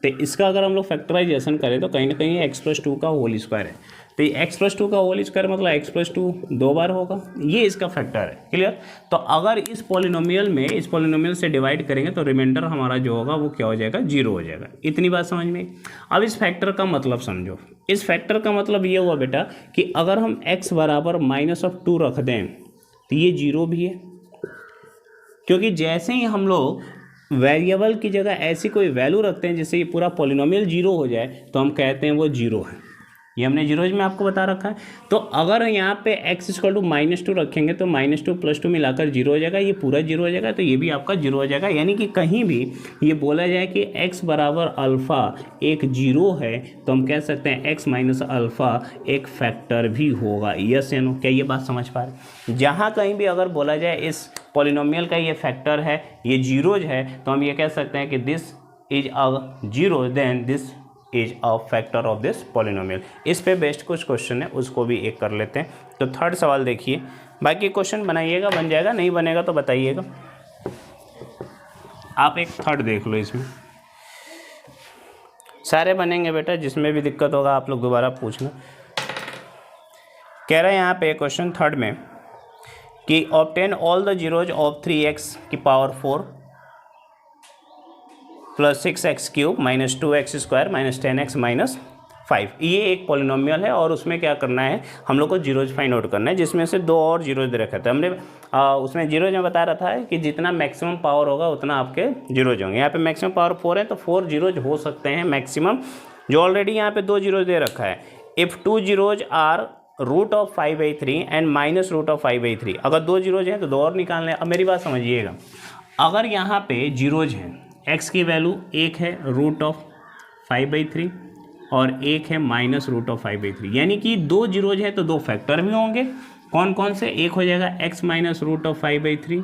तो इसका अगर हम लोग फैक्टराइजेशन करें तो कहीं ना कहीं x+2 का होल स्क्वायर है। तो ये x+2 का होल स्क्वायर मतलब x+2 2 बार होगा, ये इसका फैक्टर है, क्लियर। तो अगर इस पॉलिनोमियल से डिवाइड करेंगे तो रिमाइंडर हमारा जो होगा वो क्या हो जाएगा, 0 हो जाएगा। इतनी बात समझ में। अब इस फैक्टर का मतलब समझो। इस फैक्टर का मतलब ये हुआ बेटा कि अगर हम x बराबर -2 रख दें तो ये 0 भी है, क्योंकि जैसे ही हम लोग वेरिएबल की जगह ऐसी कोई वैल्यू रखते हैं जिससे ये पूरा पॉलिनोमियल 0 हो जाए तो हम कहते हैं वो 0 है। ये हमने जीरोज में आपको बता रखा है। तो अगर यहाँ पे x = -2 रखेंगे तो -2 + 2 मिलाकर 0 हो जाएगा, ये पूरा 0 हो जाएगा, तो ये भी आपका 0 हो जाएगा। यानी कि कहीं भी ये बोला जाए कि x बराबर अल्फ़ा एक 0 है तो हम कह सकते हैं x - अल्फ़ा एक फैक्टर भी होगा। यस या नो, क्या ये बात समझ पा रहे? जहाँ कहीं भी अगर बोला जाए इस पॉलिनोमियल का ये फैक्टर है, ये जीरोज है, तो हम ये कह सकते हैं कि this is a 0, then this is a factor of this polynomial. इस पे बेस्ट कुछ क्वेश्चन है, उसको भी एक कर लेते हैं। तो थर्ड सवाल देखिए, बाकी क्वेश्चन बनाइएगा, बन जाएगा, नहीं बनेगा तो बताइएगा। आप एक थर्ड देख लो, इसमें सारे बनेंगे बेटा, जिसमें भी दिक्कत होगा आप लोग दोबारा पूछना। कह रहे हैं यहाँ पे क्वेश्चन थर्ड में कि obtain all the zeros of 3x की power 4 plus 6x cube minus 2x square minus 10x minus 5। ये एक पॉलिनोमियल है और उसमें क्या करना है, हम लोग को जीरोज फाइंड आउट करना है, जिसमें से 2 और जीरोज दे रखा था हमने। उसमें जीरोज में बता रहा था कि जितना मैक्सिमम पावर होगा उतना आपके जीरोज होंगे। यहाँ पे मैक्सिमम पावर 4 है तो 4 जीरोज हो सकते हैं मैक्सिमम, जो ऑलरेडी यहाँ पे 2 जीरोज दे रखा है। If 2 zeros are root of 5/3 and minus root of 5/3, अगर 2 जीरोज हैं तो 2 और निकालने। अब मेरी बात समझिएगा, अगर यहाँ पे जीरोज हैं, x की वैल्यू 1 है रूट ऑफ 5/3 और 1 है माइनस रूट ऑफ 5/3, यानी कि 2 जीरोज है तो 2 फैक्टर भी होंगे। कौन कौन से? एक हो जाएगा x माइनस रूट ऑफ 5/3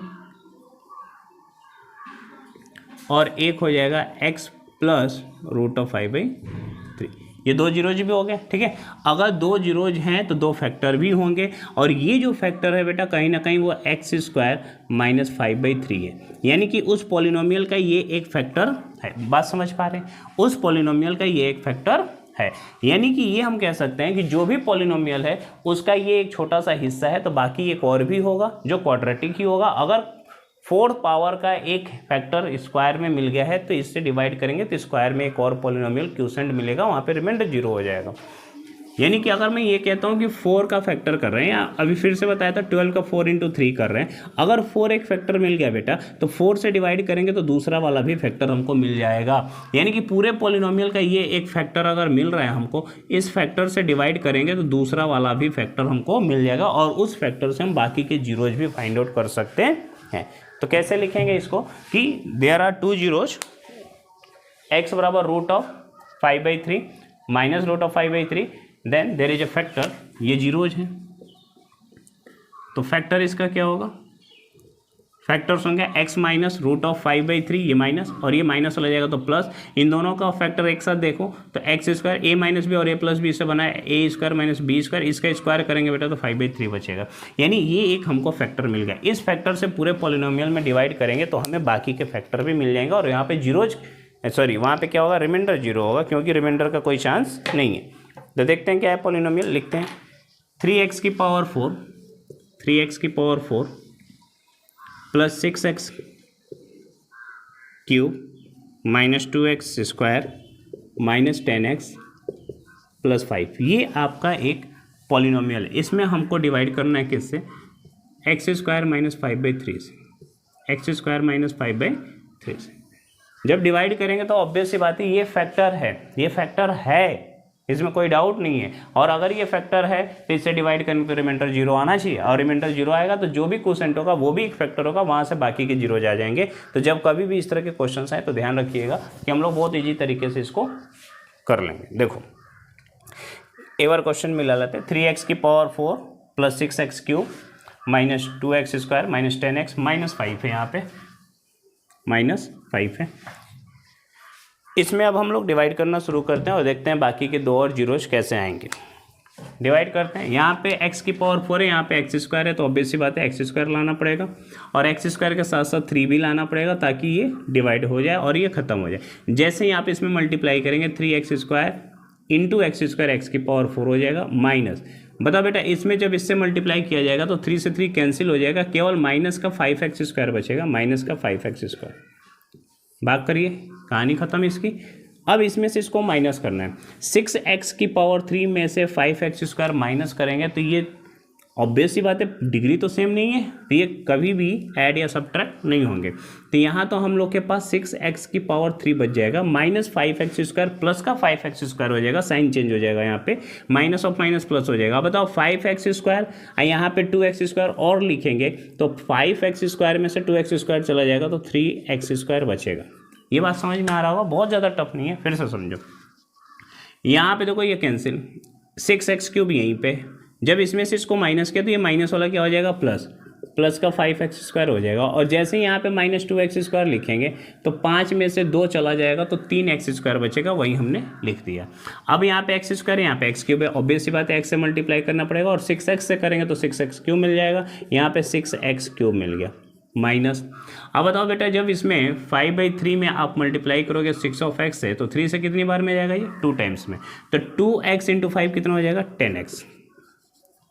और एक हो जाएगा x प्लस रूट ऑफ 5/3। ये 2 जीरोज भी हो गए, ठीक है। अगर 2 जीरोज हैं तो 2 फैक्टर भी होंगे, और ये जो फैक्टर है बेटा कहीं ना कहीं वो x स्क्वायर माइनस 5/3 है, यानी कि उस पॉलिनोमियल का ये एक फैक्टर है। बात समझ पा रहे हैं? उस पॉलिनोमियल का ये एक फैक्टर है, यानी कि ये हम कह सकते हैं कि जो भी पॉलिनोमियल है उसका ये एक छोटा सा हिस्सा है, तो बाकी एक और भी होगा जो क्वाड्रेटिक ही होगा। अगर 4th पावर का एक फैक्टर स्क्वायर में मिल गया है तो इससे डिवाइड करेंगे तो स्क्वायर में एक और पॉलिनोमियल क्यूसेंट मिलेगा, वहाँ पे रिमाइंडर 0 हो जाएगा। यानी कि अगर मैं ये कहता हूँ कि 4 का फैक्टर कर रहे हैं, या अभी फिर से बताया था 12 का 4 × 3 कर रहे हैं, अगर 4 एक फैक्टर मिल गया बेटा तो 4 से डिवाइड करेंगे तो दूसरा वाला भी फैक्टर हमको मिल जाएगा। यानी कि पूरे पॉलिनोमियल का ये एक फैक्टर अगर मिल रहा है हमको, इस फैक्टर से डिवाइड करेंगे तो दूसरा वाला भी फैक्टर हमको मिल जाएगा, और उस फैक्टर से हम बाकी के जीरोज भी फाइंड आउट कर सकते हैं। तो कैसे लिखेंगे इसको कि देयर आर 2 जीरोज, x बराबर root of 5/3 minus root of 5/3, then there is a factor, ये जीरोज हैं तो फैक्टर इसका क्या होगा, फैक्टर्स होंगे x माइनस रूट ऑफ 5/3, ये माइनस और ये माइनस वाला जाएगा तो प्लस। इन दोनों का फैक्टर एक साथ देखो तो x square a minus b और a प्लस बी से बना है a square minus b square, इसका स्क्वायर करेंगे बेटा तो 5/3 बचेगा। यानी ये एक हमको फैक्टर मिल गया। इस फैक्टर से पूरे पॉलिनोमियल में डिवाइड करेंगे तो हमें बाकी के फैक्टर भी मिल जाएंगे, और यहाँ पे जीरोज वहाँ पे क्या होगा, रिमाइंडर 0 होगा, क्योंकि रिमाइंडर का कोई चांस नहीं है। तो देखते हैं क्या है पॉलिनोमियल, लिखते हैं 3x की power 4 plus 6x cube minus 2x square minus 10x plus 5, ये आपका एक पॉलिनोमियल है। इसमें हमको डिवाइड करना है किससे, x स्क्वायर माइनस 5/3 से, x स्क्वायर माइनस 5/3 से। जब डिवाइड करेंगे तो ऑब्वियस सी बात है ये फैक्टर है, ये फैक्टर है, इसमें कोई डाउट नहीं है। और अगर ये फैक्टर है तो इससे डिवाइड करने पर रिमाइंडर 0 आना चाहिए, और रिमाइंडर 0 आएगा तो जो भी क्वोशेंट होगा वो भी एक फैक्टर होगा, वहाँ से बाकी के जीरोज आ जाएंगे। तो जब कभी भी इस तरह के क्वेश्चंस आए तो ध्यान रखिएगा कि हम लोग बहुत ईजी तरीके से इसको कर लेंगे। देखो एक बार क्वेश्चन मिला लेते हैं, 3x की power 4 plus 6x cube minus 2x square minus 10x minus 5 है, यहाँ पे माइनस 5 है। इसमें अब हम लोग डिवाइड करना शुरू करते हैं और देखते हैं बाकी के 2 और जीरोज कैसे आएंगे। डिवाइड करते हैं, यहाँ पे x की पावर 4 है, यहाँ पे x स्क्वायर है, तो ऑब्वियस सी बात है x स्क्वायर लाना पड़ेगा, और x स्क्वायर के साथ साथ 3 भी लाना पड़ेगा ताकि ये डिवाइड हो जाए और ये खत्म हो जाए। जैसे ही आप इसमें मल्टीप्लाई करेंगे 3x square into x square x की पावर 4 हो जाएगा, माइनस, बता बेटा इसमें जब इससे मल्टीप्लाई किया जाएगा तो 3 से 3 कैंसिल हो जाएगा, केवल माइनस का 5x स्क्वायर बचेगा, माइनस का 5x स्क्वायर। भाग करिए, कहानी खत्म इसकी। अब इसमें से इसको माइनस करना है, 6x की पावर 3 में से 5x स्क्वायर माइनस करेंगे तो ये ऑब्वियस सी बात है, डिग्री तो सेम नहीं है तो ये कभी भी ऐड या सब्ट्रैक्ट नहीं होंगे। तो यहाँ तो हम लोग के पास 6x की पावर 3 बच जाएगा, माइनस 5x स्क्वायर प्लस का 5x स्क्वायर हो जाएगा, साइन चेंज हो जाएगा, यहाँ पे माइनस ऑफ माइनस प्लस हो जाएगा। बताओ 5x स्क्वायर, यहाँ पे 2x स्क्वायर और लिखेंगे तो 5x स्क्वायर में से 2x स्क्वायर चला जाएगा तो 3x स्क्वायर बचेगा। ये बात समझ में आ रहा होगा, बहुत ज़्यादा टफ नहीं है, फिर से समझो। यहाँ पे देखो ये कैंसिल, 6x क्यूब यहीं पे, जब इसमें से इसको माइनस किया तो ये माइनस वाला क्या हो जाएगा, प्लस, प्लस का 5x स्क्वायर हो जाएगा, और जैसे ही यहाँ पे माइनस 2x स्क्वायर लिखेंगे तो 5 में से 2 चला जाएगा तो 3x स्क्वायर बचेगा, वही हमने लिख दिया। अब यहाँ पे x स्क्वायर, यहाँ पे x क्यूब है, ऑब्वियस सी बात है x से मल्टीप्लाई करना पड़ेगा, और 6x से करेंगे तो 6x क्यूब मिल जाएगा, यहाँ पे 6x क्यूब मिल गया। माइनस। अब बताओ बेटा, जब इसमें 5/3 में आप मल्टीप्लाई करोगे 6 से, तो 3 से कितनी बार में जाएगा ये 2 टाइम्स में, तो 2x × 5 कितना हो जाएगा 10x।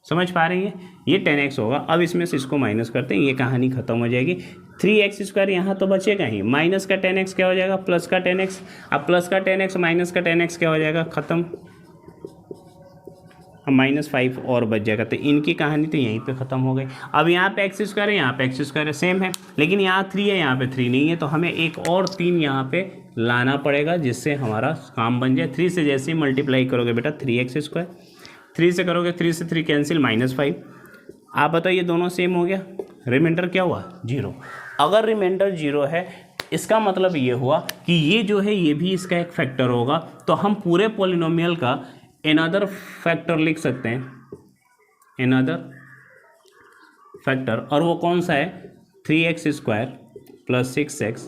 समझ पा रही है, ये 10x होगा। अब इसमें से इसको माइनस करते हैं, ये कहानी खत्म हो जाएगी। 3x² यहाँ तो बचेगा ही, माइनस का 10x क्या हो जाएगा प्लस का 10x। अब प्लस का 10x माइनस का 10x क्या हो जाएगा खत्म, अब -5 और बच जाएगा। तो इनकी कहानी तो यहीं पे ख़त्म हो गई। अब यहाँ पे x² है, यहाँ पे x² है, सेम है, लेकिन यहाँ 3 है, यहाँ पे 3 नहीं है, तो हमें एक और 3 यहाँ पे लाना पड़ेगा जिससे हमारा काम बन जाए। 3 से जैसे ही मल्टीप्लाई करोगे बेटा 3x², 3 से करोगे 3 से 3 कैंसिल -5। आप बताइए दोनों सेम हो गया, रिमाइंडर क्या हुआ 0। अगर रिमाइंडर 0 है इसका मतलब ये हुआ कि ये जो है ये भी इसका एक फैक्टर होगा। तो हम पूरे पॉलिनोमियल का अनदर फैक्टर लिख सकते हैं, अनदर फैक्टर, और वो कौन सा है 3x² + 6x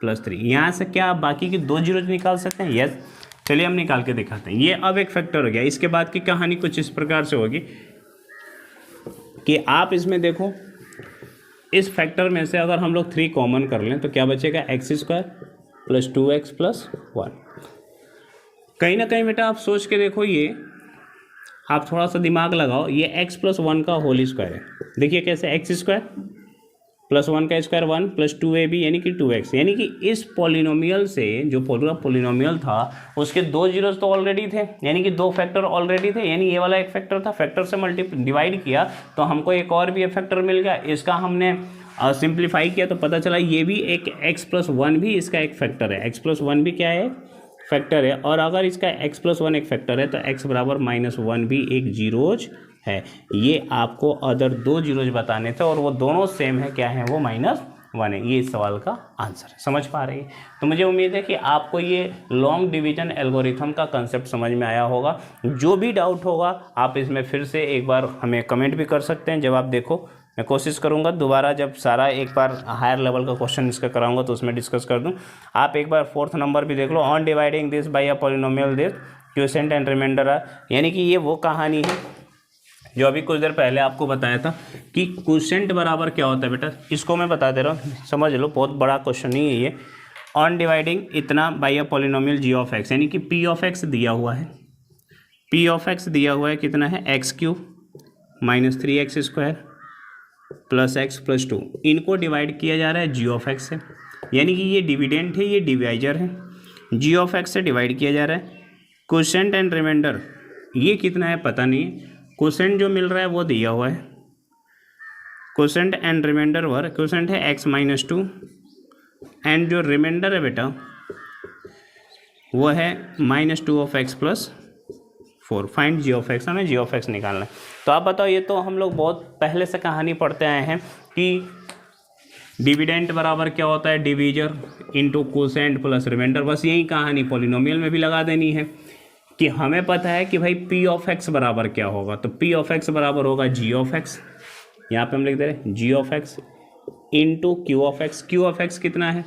+ 3। यहाँ से क्या आप बाकी के 2 जीरो निकाल सकते हैं? यस, चलिए हम निकाल के दिखाते हैं। ये अब एक फैक्टर हो गया। इसके बाद की कहानी कुछ इस प्रकार से होगी कि आप इसमें देखो, इस फैक्टर में से अगर हम लोग 3 कॉमन कर लें तो क्या बचेगा x² + 2x + 1। कहीं ना कहीं बेटा आप सोच के देखो, ये आप थोड़ा सा दिमाग लगाओ, ये x + 1 का होल स्क्वायर है। देखिए कैसे, x² + 1 का स्क्वायर 1 + 2ab यानी कि 2x, यानी कि इस पॉलिनोमियल से जो पूरा पॉलिनोमियल था उसके 2 जीरोस तो ऑलरेडी थे, यानी कि 2 फैक्टर ऑलरेडी थे, यानी ये वाला एक फैक्टर था, फैक्टर से डिवाइड किया तो हमको एक और भी फैक्टर मिल गया। इसका हमने सिंप्लीफाई किया तो पता चला ये भी एक x + 1 भी इसका एक फैक्टर है। x + 1 भी क्या है, फैक्टर है। और अगर इसका x + 1 एक फैक्टर है तो x = -1 भी एक जीरोज है। ये आपको अदर 2 जीरोज बताने थे और वो दोनों सेम है, क्या है वो -1 है। ये इस सवाल का आंसर है। समझ पा रही है? तो मुझे उम्मीद है कि आपको ये लॉन्ग डिवीजन एल्गोरिथम का कंसेप्ट समझ में आया होगा। जो भी डाउट होगा आप इसमें फिर से एक बार हमें कमेंट भी कर सकते हैं। जब आप देखो, मैं कोशिश करूंगा दोबारा जब सारा एक बार हायर लेवल का क्वेश्चन इसका कराऊंगा तो उसमें डिस्कस कर दूं। आप एक बार 4th नंबर भी देख लो, on dividing this by a polynomial this quotient and remainder are, यानी कि ये वो कहानी है जो अभी कुछ देर पहले आपको बताया था कि क्वोशिएंट बराबर क्या होता है बेटा। इसको मैं बता दे रहा हूँ, समझ लो, बहुत बड़ा क्वेश्चन नहीं है ये। ऑन डिवाइडिंग इतना बाय अ पॉलिनोमियल g(x), यानी कि p(x) दिया हुआ है, p(x) दिया हुआ है, कितना है x³ - 3x² + x + 2। इनको डिवाइड किया जा रहा है g(x) से, यानी कि ये डिविडेंट है, ये डिवाइजर है, g(x) से डिवाइड किया जा रहा है। क्वोशिएंट एंड रिमाइंडर ये कितना है पता नहीं है, क्वोशिएंट जो मिल रहा है वो दिया हुआ है। Quotient and remainder were, quotient है x - 2 एंड जो रिमाइंडर है बेटा वो है -2x + 4। फाइंड g(x), हमें g(x) निकालना है। तो आप बताओ, ये तो हम लोग बहुत पहले से कहानी पढ़ते आए हैं कि डिविडेंट बराबर क्या होता है, divisor into quotient plus remainder. बस यही कहानी पॉलिनोमियल में भी लगा देनी है कि हमें पता है कि भाई p(x) बराबर क्या होगा। तो p(x) बराबर होगा g(x), यहाँ पे हम लिख दे रहे हैं g(x) इंटू q(x). q(x) कितना है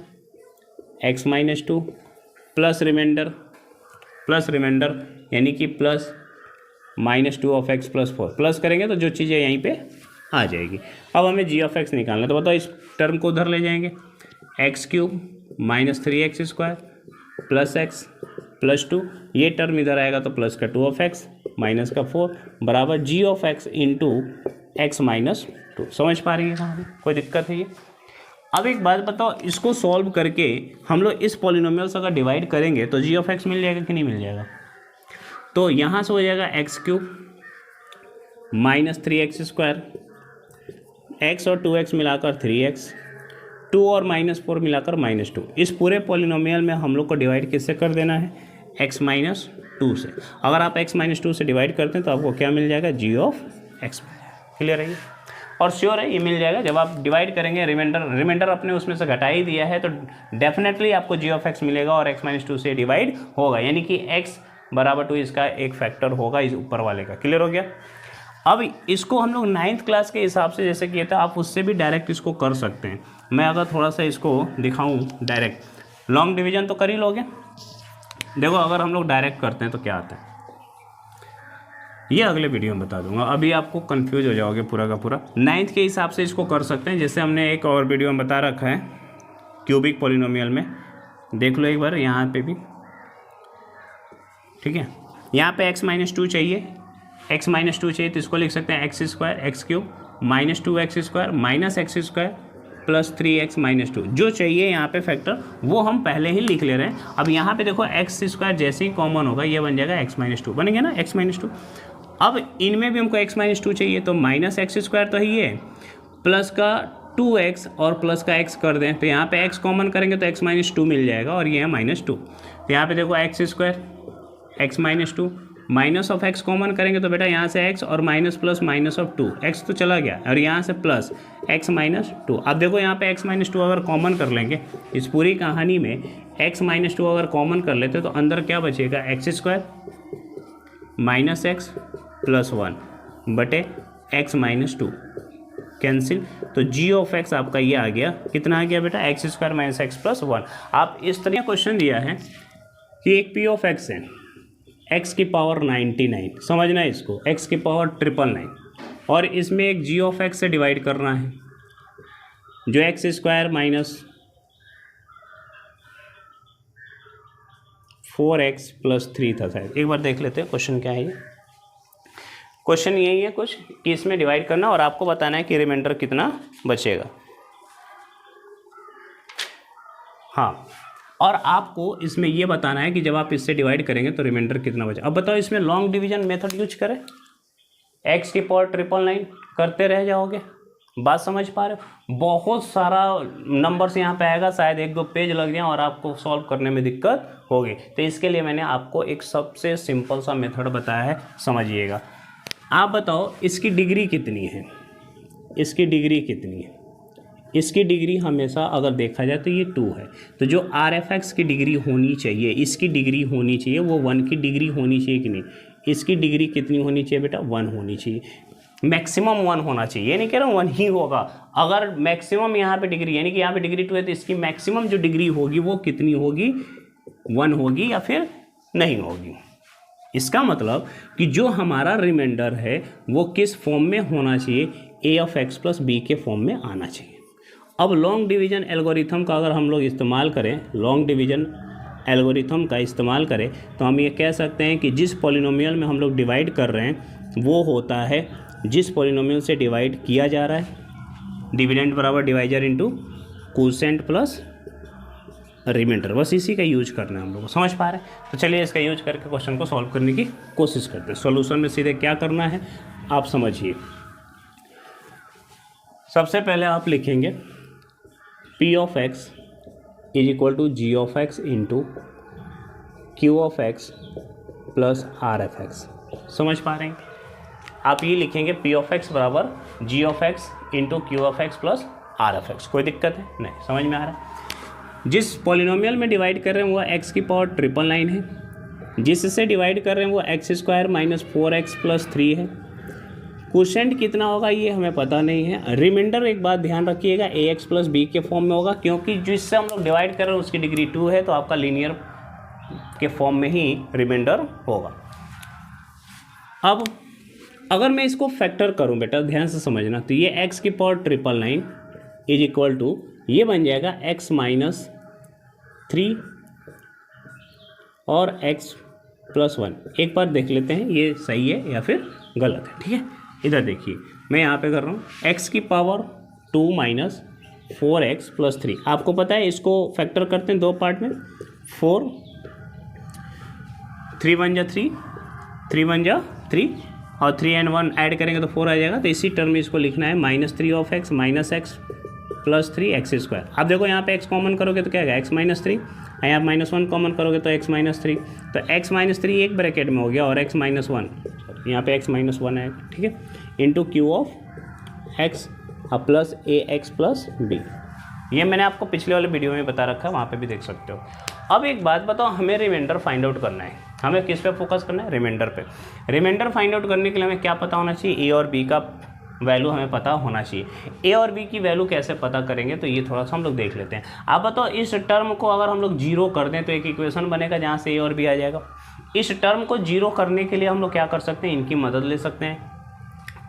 x - 2 प्लस रिमाइंडर यानी कि प्लस -2x + 4। प्लस करेंगे तो जो चीज़ें यहीं पे आ जाएगी। अब हमें g(x) निकालना है, तो बताओ इस टर्म को उधर ले जाएंगे, x³ - 3x² + x + 2। ये टर्म इधर आएगा तो प्लस का 2x माइनस का 4 बराबर g(x) इंटू x - 2। समझ पा रही है कहाँ, कोई दिक्कत है ये? अब एक बात बताओ, इसको सॉल्व करके हम लोग इस पॉलिनोमियल से अगर डिवाइड करेंगे तो g(x) मिल जाएगा कि नहीं मिल जाएगा? तो यहाँ से हो जाएगा x³ - 3x², x और 2x मिलाकर 3x, 2 और -4 मिलाकर -2। इस पूरे पॉलिनोमियल में हम लोग को डिवाइड किससे कर देना है, x - 2 से। अगर आप x - 2 से डिवाइड करते हैं तो आपको क्या मिल जाएगा, g(x). क्लियर है ये? और श्योर है ये मिल जाएगा। जब आप डिवाइड करेंगे, रिमाइंडर अपने उसमें से घटा ही दिया है तो डेफिनेटली आपको g(x) मिलेगा और x - 2 से डिवाइड होगा, यानी कि x = 2 इसका एक फैक्टर होगा इस ऊपर वाले का। क्लियर हो गया? अब इसको हम लोग 9th क्लास के हिसाब से जैसे किया था, आप उससे भी डायरेक्ट इसको कर सकते हैं। मैं अगर थोड़ा सा इसको दिखाऊं डायरेक्ट, लॉन्ग डिवीजन तो कर ही लोगे। देखो अगर हम लोग डायरेक्ट करते हैं तो क्या आता है, ये अगले वीडियो में बता दूंगा, अभी आपको कंफ्यूज हो जाओगे पूरा का पूरा। 9th के हिसाब से इसको कर सकते हैं, जैसे हमने एक और वीडियो में बता रखा है क्यूबिक पॉलिनोमियल में, देख लो एक बार यहाँ पे भी, ठीक है। यहाँ पे x-2 चाहिए, x-2 चाहिए तो इसको लिख सकते हैं x square x cube minus 2x square minus x square plus 3x-2 जो चाहिए यहाँ पे फैक्टर वो हम पहले ही लिख ले रहे हैं। अब यहाँ पे देखो एक्स स्क्वायर जैसे ही कॉमन होगा ये बन जाएगा x-2, बनेगा ना x-2। अब इनमें भी हमको x-2 चाहिए तो माइनस एक्स स्क्वायर तो ही है, प्लस का 2x और प्लस का x कर दें तो यहाँ पे x कॉमन करेंगे तो x-2 मिल जाएगा और ये है -2। तो यहाँ पे देखो x square x-2 minus of x common करेंगे तो बेटा यहाँ से x और minus plus minus of 2, x तो चला गया और यहाँ से प्लस x-2। अब देखो यहाँ पे x-2 अगर कॉमन कर लेंगे इस पूरी कहानी में, x-2 अगर कॉमन कर लेते तो अंदर क्या बचेगा, x square minus x plus 1 बटे x-2 कैंसिल, तो g ऑफ x आपका ये आ गया, कितना आ गया बेटा, x square minus x plus 1। आप इस तरह क्वेश्चन दिया है कि एक p ऑफ x है x की पावर 99, समझना है इसको, x की पावर 999 और इसमें एक g ऑफ x से डिवाइड करना है जो x square minus 4x plus 3 था शायद। एक बार देख लेते हैं क्वेश्चन क्या है। ये क्वेश्चन यही है कुछ कि इसमें डिवाइड करना और आपको बताना है कि रिमाइंडर कितना बचेगा। हाँ, और आपको इसमें ये बताना है कि जब आप इससे डिवाइड करेंगे तो रिमाइंडर कितना बचे। अब बताओ इसमें लॉन्ग डिवीजन मेथड यूज करें, x की पावर 999 करते रह जाओगे, बात समझ पा रहे हो। बहुत सारा नंबर्स यहाँ पे आएगा, शायद 1-2 पेज लग जाए और आपको सॉल्व करने में दिक्कत होगी। तो इसके लिए मैंने आपको एक सबसे सिंपल सा मेथड बताया है, समझिएगा। आप बताओ इसकी डिग्री कितनी है, इसकी डिग्री कितनी है। इसकी डिग्री हमेशा अगर देखा जाए तो ये 2 है, तो जो आर एफ एक्स की डिग्री होनी चाहिए, इसकी डिग्री होनी चाहिए वो 1 की डिग्री होनी चाहिए कि नहीं। इसकी डिग्री कितनी होनी चाहिए बेटा, 1 होनी चाहिए, मैक्सिमम 1 होना चाहिए। ये नहीं कह रहा हूँ 1 ही होगा, अगर मैक्सिमम यहाँ पे डिग्री यानी कि यहाँ पे डिग्री 2 है तो इसकी मैक्सिमम जो डिग्री होगी वो कितनी होगी, 1 होगी या फिर नहीं होगी। इसका मतलब कि जो हमारा रिमाइंडर है वो किस फॉर्म में होना चाहिए, ए ऑफ एक्स प्लस बी के फॉर्म में आना चाहिए। अब लॉन्ग डिवीजन एल्गोरिथम का अगर हम लोग इस्तेमाल करें, लॉन्ग डिवीजन एल्गोरिथम का इस्तेमाल करें तो हम ये कह सकते हैं कि जिस पॉलिनोमियल में हम लोग डिवाइड कर रहे हैं वो होता है, जिस पॉलिनोमियल से डिवाइड किया जा रहा है डिविडेंड बराबर divisor into quotient plus remainder, बस इसी का यूज करना है हम लोग को, समझ पा रहे हैं। तो चलिए इसका यूज करके क्वेश्चन को सॉल्व करने की कोशिश करते हैं। सॉल्यूशन में सीधे क्या करना है आप समझिए। सबसे पहले आप लिखेंगे p of x is equal to g of x into q of x plus r of x, समझ पा रहे हैं। आप ये लिखेंगे p ऑफ x बराबर g of x into q of x plus r of x. कोई दिक्कत है नहीं, समझ में आ रहा है। जिस पॉलिनोमियल में डिवाइड कर रहे हैं वो x की पावर 999 है, जिससे डिवाइड कर रहे हैं वो x square minus 4x plus 3 है। क्वोशेंट कितना होगा ये हमें पता नहीं है। रिमाइंडर एक बात ध्यान रखिएगा ax प्लस बी के फॉर्म में होगा, क्योंकि जिससे हम लोग डिवाइड कर रहे हैं उसकी डिग्री 2 है तो आपका लीनियर के फॉर्म में ही रिमाइंडर होगा। अब अगर मैं इसको फैक्टर करूं बेटा ध्यान से समझना, तो ये x की पावर 999 इज इक्वल टू ये बन जाएगा x माइनस 3 और x प्लस 1। एक बार देख लेते हैं ये सही है या फिर गलत है, ठीक है। इधर देखिए मैं यहाँ पे कर रहा हूँ x की पावर 2 माइनस 4x प्लस 3। आपको पता है इसको फैक्टर करते हैं 2 पार्ट में, 4 3 1 जा 3 3 1 जा 3 और 3 and 1 ऐड करेंगे तो 4 आ जाएगा। तो इसी टर्म में इसको लिखना है -3 of x minus x plus 3 x square. आप देखो यहाँ पे x कॉमन करोगे तो क्या आएगा x माइनस 3, यहाँ -1 कॉमन करोगे तो x माइनस 3, तो x माइनस 3 एक ब्रैकेट में हो गया और x माइनस 1 यहाँ पे x माइनस 1 है, ठीक है, into q of x plus a x plus b. ये मैंने आपको पिछले वाले वीडियो में बता रखा है, वहाँ पे भी देख सकते हो। अब एक बात बताओ, हमें रिमाइंडर फाइंड आउट करना है, हमें किस पे फोकस करना है, रिमाइंडर पे। रिमाइंडर फाइंड आउट करने के लिए हमें क्या पता होना चाहिए, ए और बी का वैल्यू हमें पता होना चाहिए। ए और बी की वैल्यू कैसे पता करेंगे तो ये थोड़ा सा हम लोग देख लेते हैं। आप बताओ इस टर्म को अगर हम लोग 0 कर दें तो एक इक्वेशन बनेगा जहाँ से ए और बी आ जाएगा। इस टर्म को जीरो करने के लिए हम लोग क्या कर सकते हैं, इनकी मदद ले सकते हैं।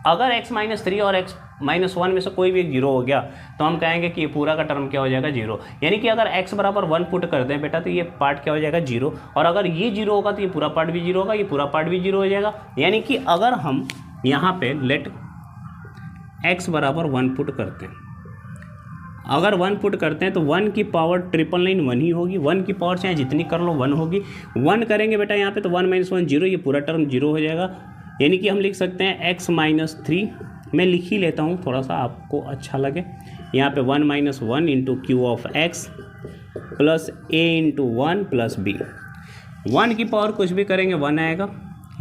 अगर x-3 और x-1 में से कोई भी एक जीरो हो गया तो हम कहेंगे कि ये पूरा का टर्म क्या हो जाएगा, जीरो। यानी कि अगर x बराबर 1 पुट कर दें बेटा तो ये पार्ट क्या हो जाएगा, जीरो। और अगर ये जीरो होगा तो ये पूरा पार्ट भी जीरो होगा, ये पूरा पार्ट भी जीरो हो जाएगा। यानी कि अगर हम यहाँ पे लेट x बराबर 1 पुट करते हैं, अगर 1 पुट करते हैं तो 1 की पावर 999 1 ही होगी। 1 की पावर चाहे जितनी कर लो 1 होगी। 1 करेंगे बेटा यहाँ पे तो 1 - 1 0, ये पूरा टर्म जीरो हो जाएगा। यानी कि हम लिख सकते हैं x-3, मैं लिख ही लेता हूँ थोड़ा सा आपको अच्छा लगे। यहाँ पे 1 - 1 into q of x plus a into 1 plus b। 1 की पावर कुछ भी करेंगे 1 आएगा,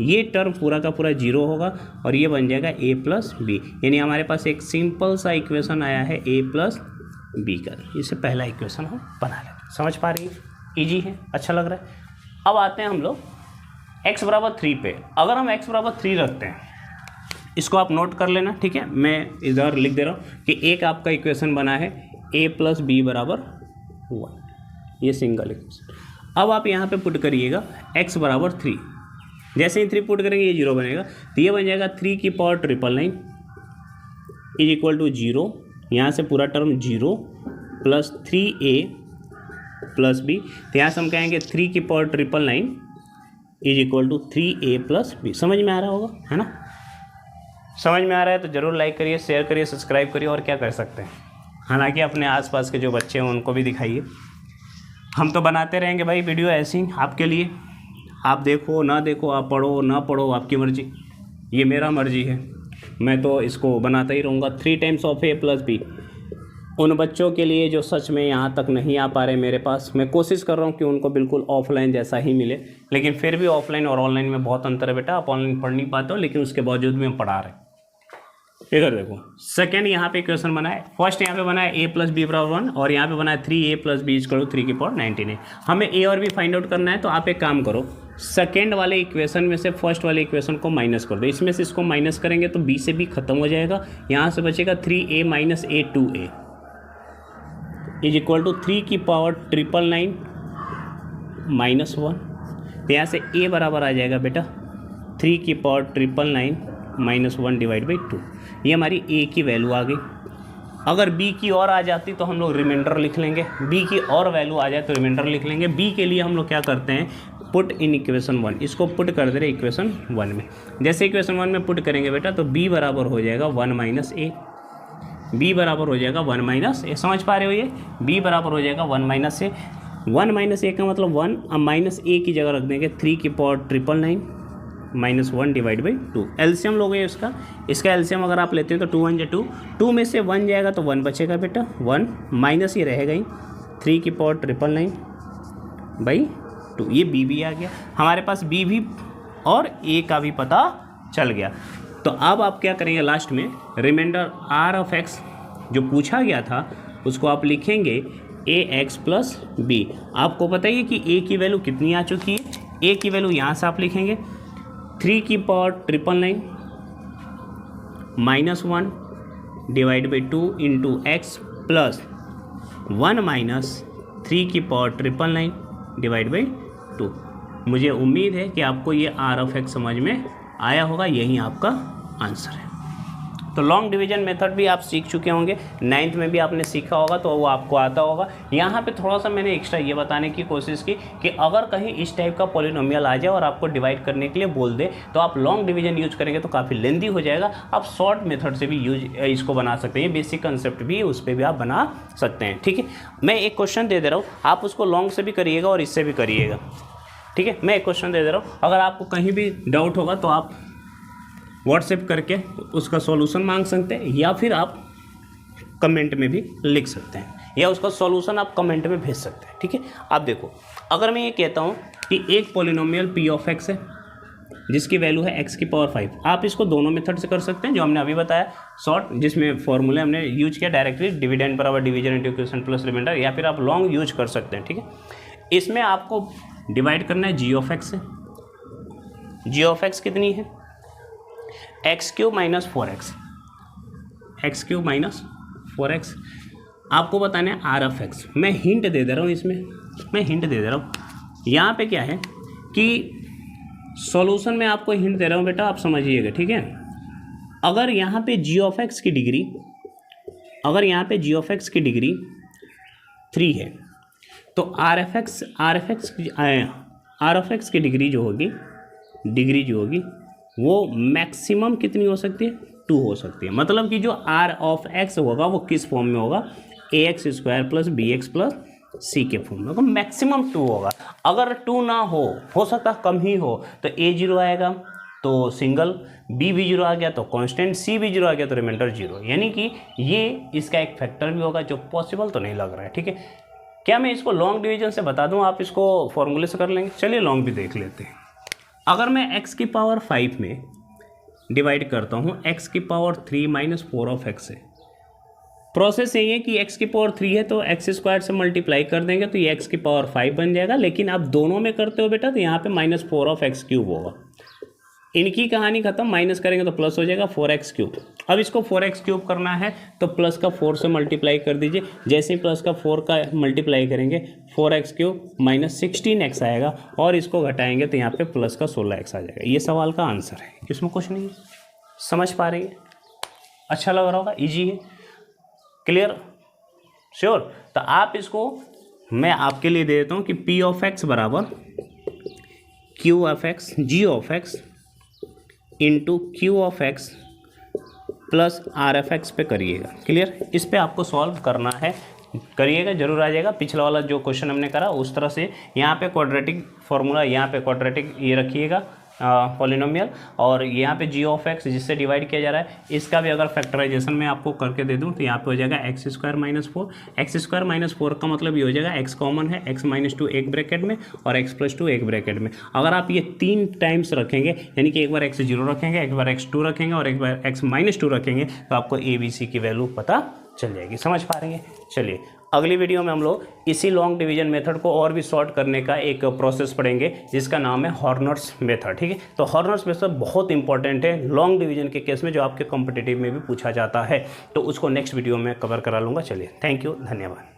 ये टर्म पूरा का पूरा जीरो होगा और ये बन जाएगा a प्लस बी। यानी हमारे पास एक सिंपल सा इक्वेशन आया है a प्लस बी का। इसे पहला इक्वेशन हम बना लेते। समझ पा रही है, ईजी है, अच्छा लग रहा है। अब आते हैं हम लोग x बराबर 3 पे। अगर हम x बराबर 3 रखते हैं, इसको आप नोट कर लेना, ठीक है। मैं इधर लिख दे रहा हूँ कि एक आपका इक्वेशन बना है a प्लस बी बराबर 1, ये सिंगल इक्वेशन। अब आप यहाँ पे पुट करिएगा x बराबर 3। जैसे ही 3 पुट करेंगे ये जीरो बनेगा, तो ये बन जाएगा 3 की power 999 is equal to zero. यहाँ से पूरा term zero plus 3a plus b, तो यहाँ से हम कहेंगे 3 की power 999 is equal to 3a plus b. समझ में आ रहा होगा, है ना। समझ में आ रहा है तो ज़रूर लाइक करिए, शेयर करिए, सब्सक्राइब करिए। और क्या कर सकते हैं, हालांकि अपने आसपास के जो बच्चे हैं उनको भी दिखाइए। हम तो बनाते रहेंगे भाई वीडियो ऐसी आपके लिए। आप देखो ना देखो, आप पढ़ो ना पढ़ो, आपकी मर्जी, ये मेरा मर्जी है। मैं तो इसको बनाता ही रहूँगा। 3 times of a plus b उन बच्चों के लिए जो सच में यहाँ तक नहीं आ पा रहे मेरे पास। मैं कोशिश कर रहा हूँ कि उनको बिल्कुल ऑफलाइन जैसा ही मिले, लेकिन फिर भी ऑफलाइन और ऑनलाइन में बहुत अंतर है बेटा। आप ऑनलाइन पढ़ नहीं पाते हो, लेकिन उसके बावजूद भी हम पढ़ा रहे हैं। इधर देखो, सेकेंड यहाँ पे इक्वेशन बना है। फर्स्ट यहाँ पे बना है a प्लस बी बराबर 1 और यहाँ पे बना है 3a प्लस बी इज करो 3 की पावर 99। हमें a और b फाइंड आउट करना है, तो आप एक काम करो, सेकेंड वाले इक्वेशन में से फर्स्ट वाले इक्वेशन को माइनस कर दो। इसमें से इसको माइनस करेंगे तो b से b खत्म हो जाएगा। यहाँ से बचेगा 3a minus a 2a is equal to 3 की पावर 999 माइनस 1। तो यहाँ से a बराबर आ जाएगा बेटा 3 की पावर 999 माइनस 1 डिवाइड बाई 2। ये हमारी a की वैल्यू आ गई। अगर b की और आ जाती तो हम लोग रिमाइंडर लिख लेंगे, b की और वैल्यू आ जाए तो रिमाइंडर लिख लेंगे। b के लिए हम लोग क्या करते हैं, पुट इन इक्वेशन 1, इसको पुट कर दे रहे इक्वेशन 1 में। जैसे इक्वेशन 1 में पुट करेंगे बेटा तो b बराबर हो जाएगा 1 माइनस a, b बराबर हो जाएगा 1 माइनस a। समझ पा रहे हो, ये b बराबर हो जाएगा 1 माइनस a। 1 माइनस a का मतलब 1, अब माइनस a की जगह रख देंगे 3 की power 999 minus 1 divide by 2। LCM लोगे इसका एलसीएम अगर आप लेते हैं तो 2 1 जा 2, 2 में से 1 जाएगा तो 1 बचेगा बेटा, 1 माइनस ये रहेगा ही 3 की पावर 999 बाई 2। ये b भी आ गया हमारे पास, b भी और a का भी पता चल गया। तो अब आप क्या करेंगे, लास्ट में रिमाइंडर r ऑफ x जो पूछा गया था उसको आप लिखेंगे ax प्लस बी। आपको पता ही है कि a की वैल्यू कितनी आ चुकी है। a की वैल्यू यहाँ से आप लिखेंगे 3 की power 999 minus 1 divide by 2 into x plus 1 minus 3 की पावर 999 डिवाइड बाई 2। मुझे उम्मीद है कि आपको ये आर ऑफ एक्स समझ में आया होगा, यही आपका आंसर है। तो लॉन्ग डिवीजन मेथड भी आप सीख चुके होंगे, 9th में भी आपने सीखा होगा तो वो आपको आता होगा। यहाँ पे थोड़ा सा मैंने एक्स्ट्रा ये बताने की कोशिश की कि अगर कहीं इस टाइप का पॉलिनोमियल आ जाए और आपको डिवाइड करने के लिए बोल दे तो आप लॉन्ग डिवीजन यूज करेंगे तो काफ़ी लेंदी हो जाएगा। आप शॉर्ट मेथड से भी इसको बना सकते हैं, बेसिक कंसेप्ट भी उस पर भी आप बना सकते हैं। ठीक है, मैं एक क्वेश्चन दे रहा हूँ, आप उसको लॉन्ग से भी करिएगा और इससे भी करिएगा। ठीक है, मैं एक क्वेश्चन दे रहा हूँ, अगर आपको कहीं भी डाउट होगा तो आप व्हाट्सएप करके उसका सॉल्यूशन मांग सकते हैं या फिर आप कमेंट में भी लिख सकते हैं या उसका सॉल्यूशन आप कमेंट में भेज सकते हैं। ठीक है, आप देखो, अगर मैं ये कहता हूँ कि एक पॉलिनोमियल p ऑफ x है जिसकी वैल्यू है x की पावर 5, आप इसको दोनों मेथड से कर सकते हैं जो हमने अभी बताया शॉर्ट, जिसमें फॉर्मूले हमने यूज किया डायरेक्टली डिविडेंड बराबर division into equation plus remainder, या फिर आप लॉन्ग यूज कर सकते हैं। ठीक है, इसमें आपको डिवाइड करना है g ऑफ x से। g ऑफ x कितनी है, x³ minus 4x, x³ minus 4x। आपको बताना है आर ऑफ एक्स। मैं हिंट दे रहा हूँ, इसमें मैं हिंट दे रहा हूँ। यहाँ पे क्या है कि सॉल्यूशन में आपको हिंट दे रहा हूँ बेटा, आप समझिएगा, ठीक है। अगर यहाँ पे जी ऑफ एक्स की डिग्री, अगर यहाँ पे जी ऑफ एक्स की डिग्री 3 है तो आर एफ एक्स की डिग्री जो होगी वो मैक्सिमम कितनी हो सकती है, 2 हो सकती है। मतलब कि जो आर ऑफ एक्स होगा वो किस फॉर्म में होगा, ax square plus B X plus C के फॉर्म में होगा, मैक्सिमम 2 होगा। अगर 2 ना हो सकता कम ही हो, तो a 0 आएगा तो सिंगल, b भी 0 आ गया तो कांस्टेंट, c भी 0 आ गया तो रिमाइंडर 0। यानी कि ये इसका एक फैक्टर भी होगा, जो पॉसिबल तो नहीं लग रहा है, ठीक है। क्या मैं इसको लॉन्ग डिवीजन से बता दूं, आप इसको फॉर्मूले से कर लेंगे? चलिए लॉन्ग भी देख लेते हैं। अगर मैं x की पावर 5 में डिवाइड करता हूँ x की पावर 3 माइनस 4 ऑफ x से, प्रोसेस यही है कि x की पावर 3 है तो x स्क्वायर से मल्टीप्लाई कर देंगे तो ये x की पावर 5 बन जाएगा। लेकिन आप दोनों में करते हो बेटा तो यहाँ पे -4 ऑफ x क्यूब होगा। इनकी कहानी खत्म, माइनस करेंगे तो प्लस हो जाएगा 4x क्यूब। अब इसको 4x क्यूब करना है तो प्लस का 4 से मल्टीप्लाई कर दीजिए। जैसे ही प्लस का 4 का मल्टीप्लाई करेंगे 4x क्यूब माइनस 16x आएगा, और इसको घटाएंगे तो यहाँ पे प्लस का 16x आ जाएगा। ये सवाल का आंसर है, इसमें कुछ नहीं है। समझ पा रही है? अच्छा लग रहा होगा, ईजी है, क्लियर, श्योर। तो आप इसको मैं आपके लिए दे देता हूँ कि p ऑफ x बराबर q of x g of x into q of x plus R F x पे करिएगा। क्लियर, इस पे आपको सॉल्व करना है, करिएगा, जरूर आ जाएगा। पिछला वाला जो क्वेश्चन हमने करा उस तरह से यहाँ पे क्वाड्रेटिक फार्मूला, यहाँ पे क्वाड्रेटिक ये रखिएगा पॉलिनोमियल, और यहाँ पे जी ऑफ एक्स जिससे डिवाइड किया जा रहा है इसका भी अगर फैक्टराइजेशन में आपको करके दे दूँ तो यहाँ पे हो जाएगा x square minus 4। X square minus 4 का मतलब ये हो जाएगा एक्स कॉमन है, एक्स माइनस 2 एक ब्रैकेट में और एक्स प्लस 2 एक ब्रैकेट में। अगर आप ये 3 टाइम्स रखेंगे, यानी कि एक बार एक्स 0 रखेंगे, एक बार एक्स 2 रखेंगे और एक बार एक्स माइनस 2 रखेंगे, तो आपको ए बी सी की वैल्यू पता चल जाएगी। समझ पा रहे हैं? चलिए अगली वीडियो में हम लोग इसी लॉन्ग डिवीजन मेथड को और भी सॉर्ट करने का एक प्रोसेस पढ़ेंगे जिसका नाम है हॉर्नर्स मेथड, ठीक है। तो हॉर्नर्स मेथड बहुत इंपॉर्टेंट है लॉन्ग डिवीजन के केस में, जो आपके कॉम्पिटिटिव में भी पूछा जाता है, तो उसको नेक्स्ट वीडियो में कवर करा लूँगा। चलिए, थैंक यू, धन्यवाद।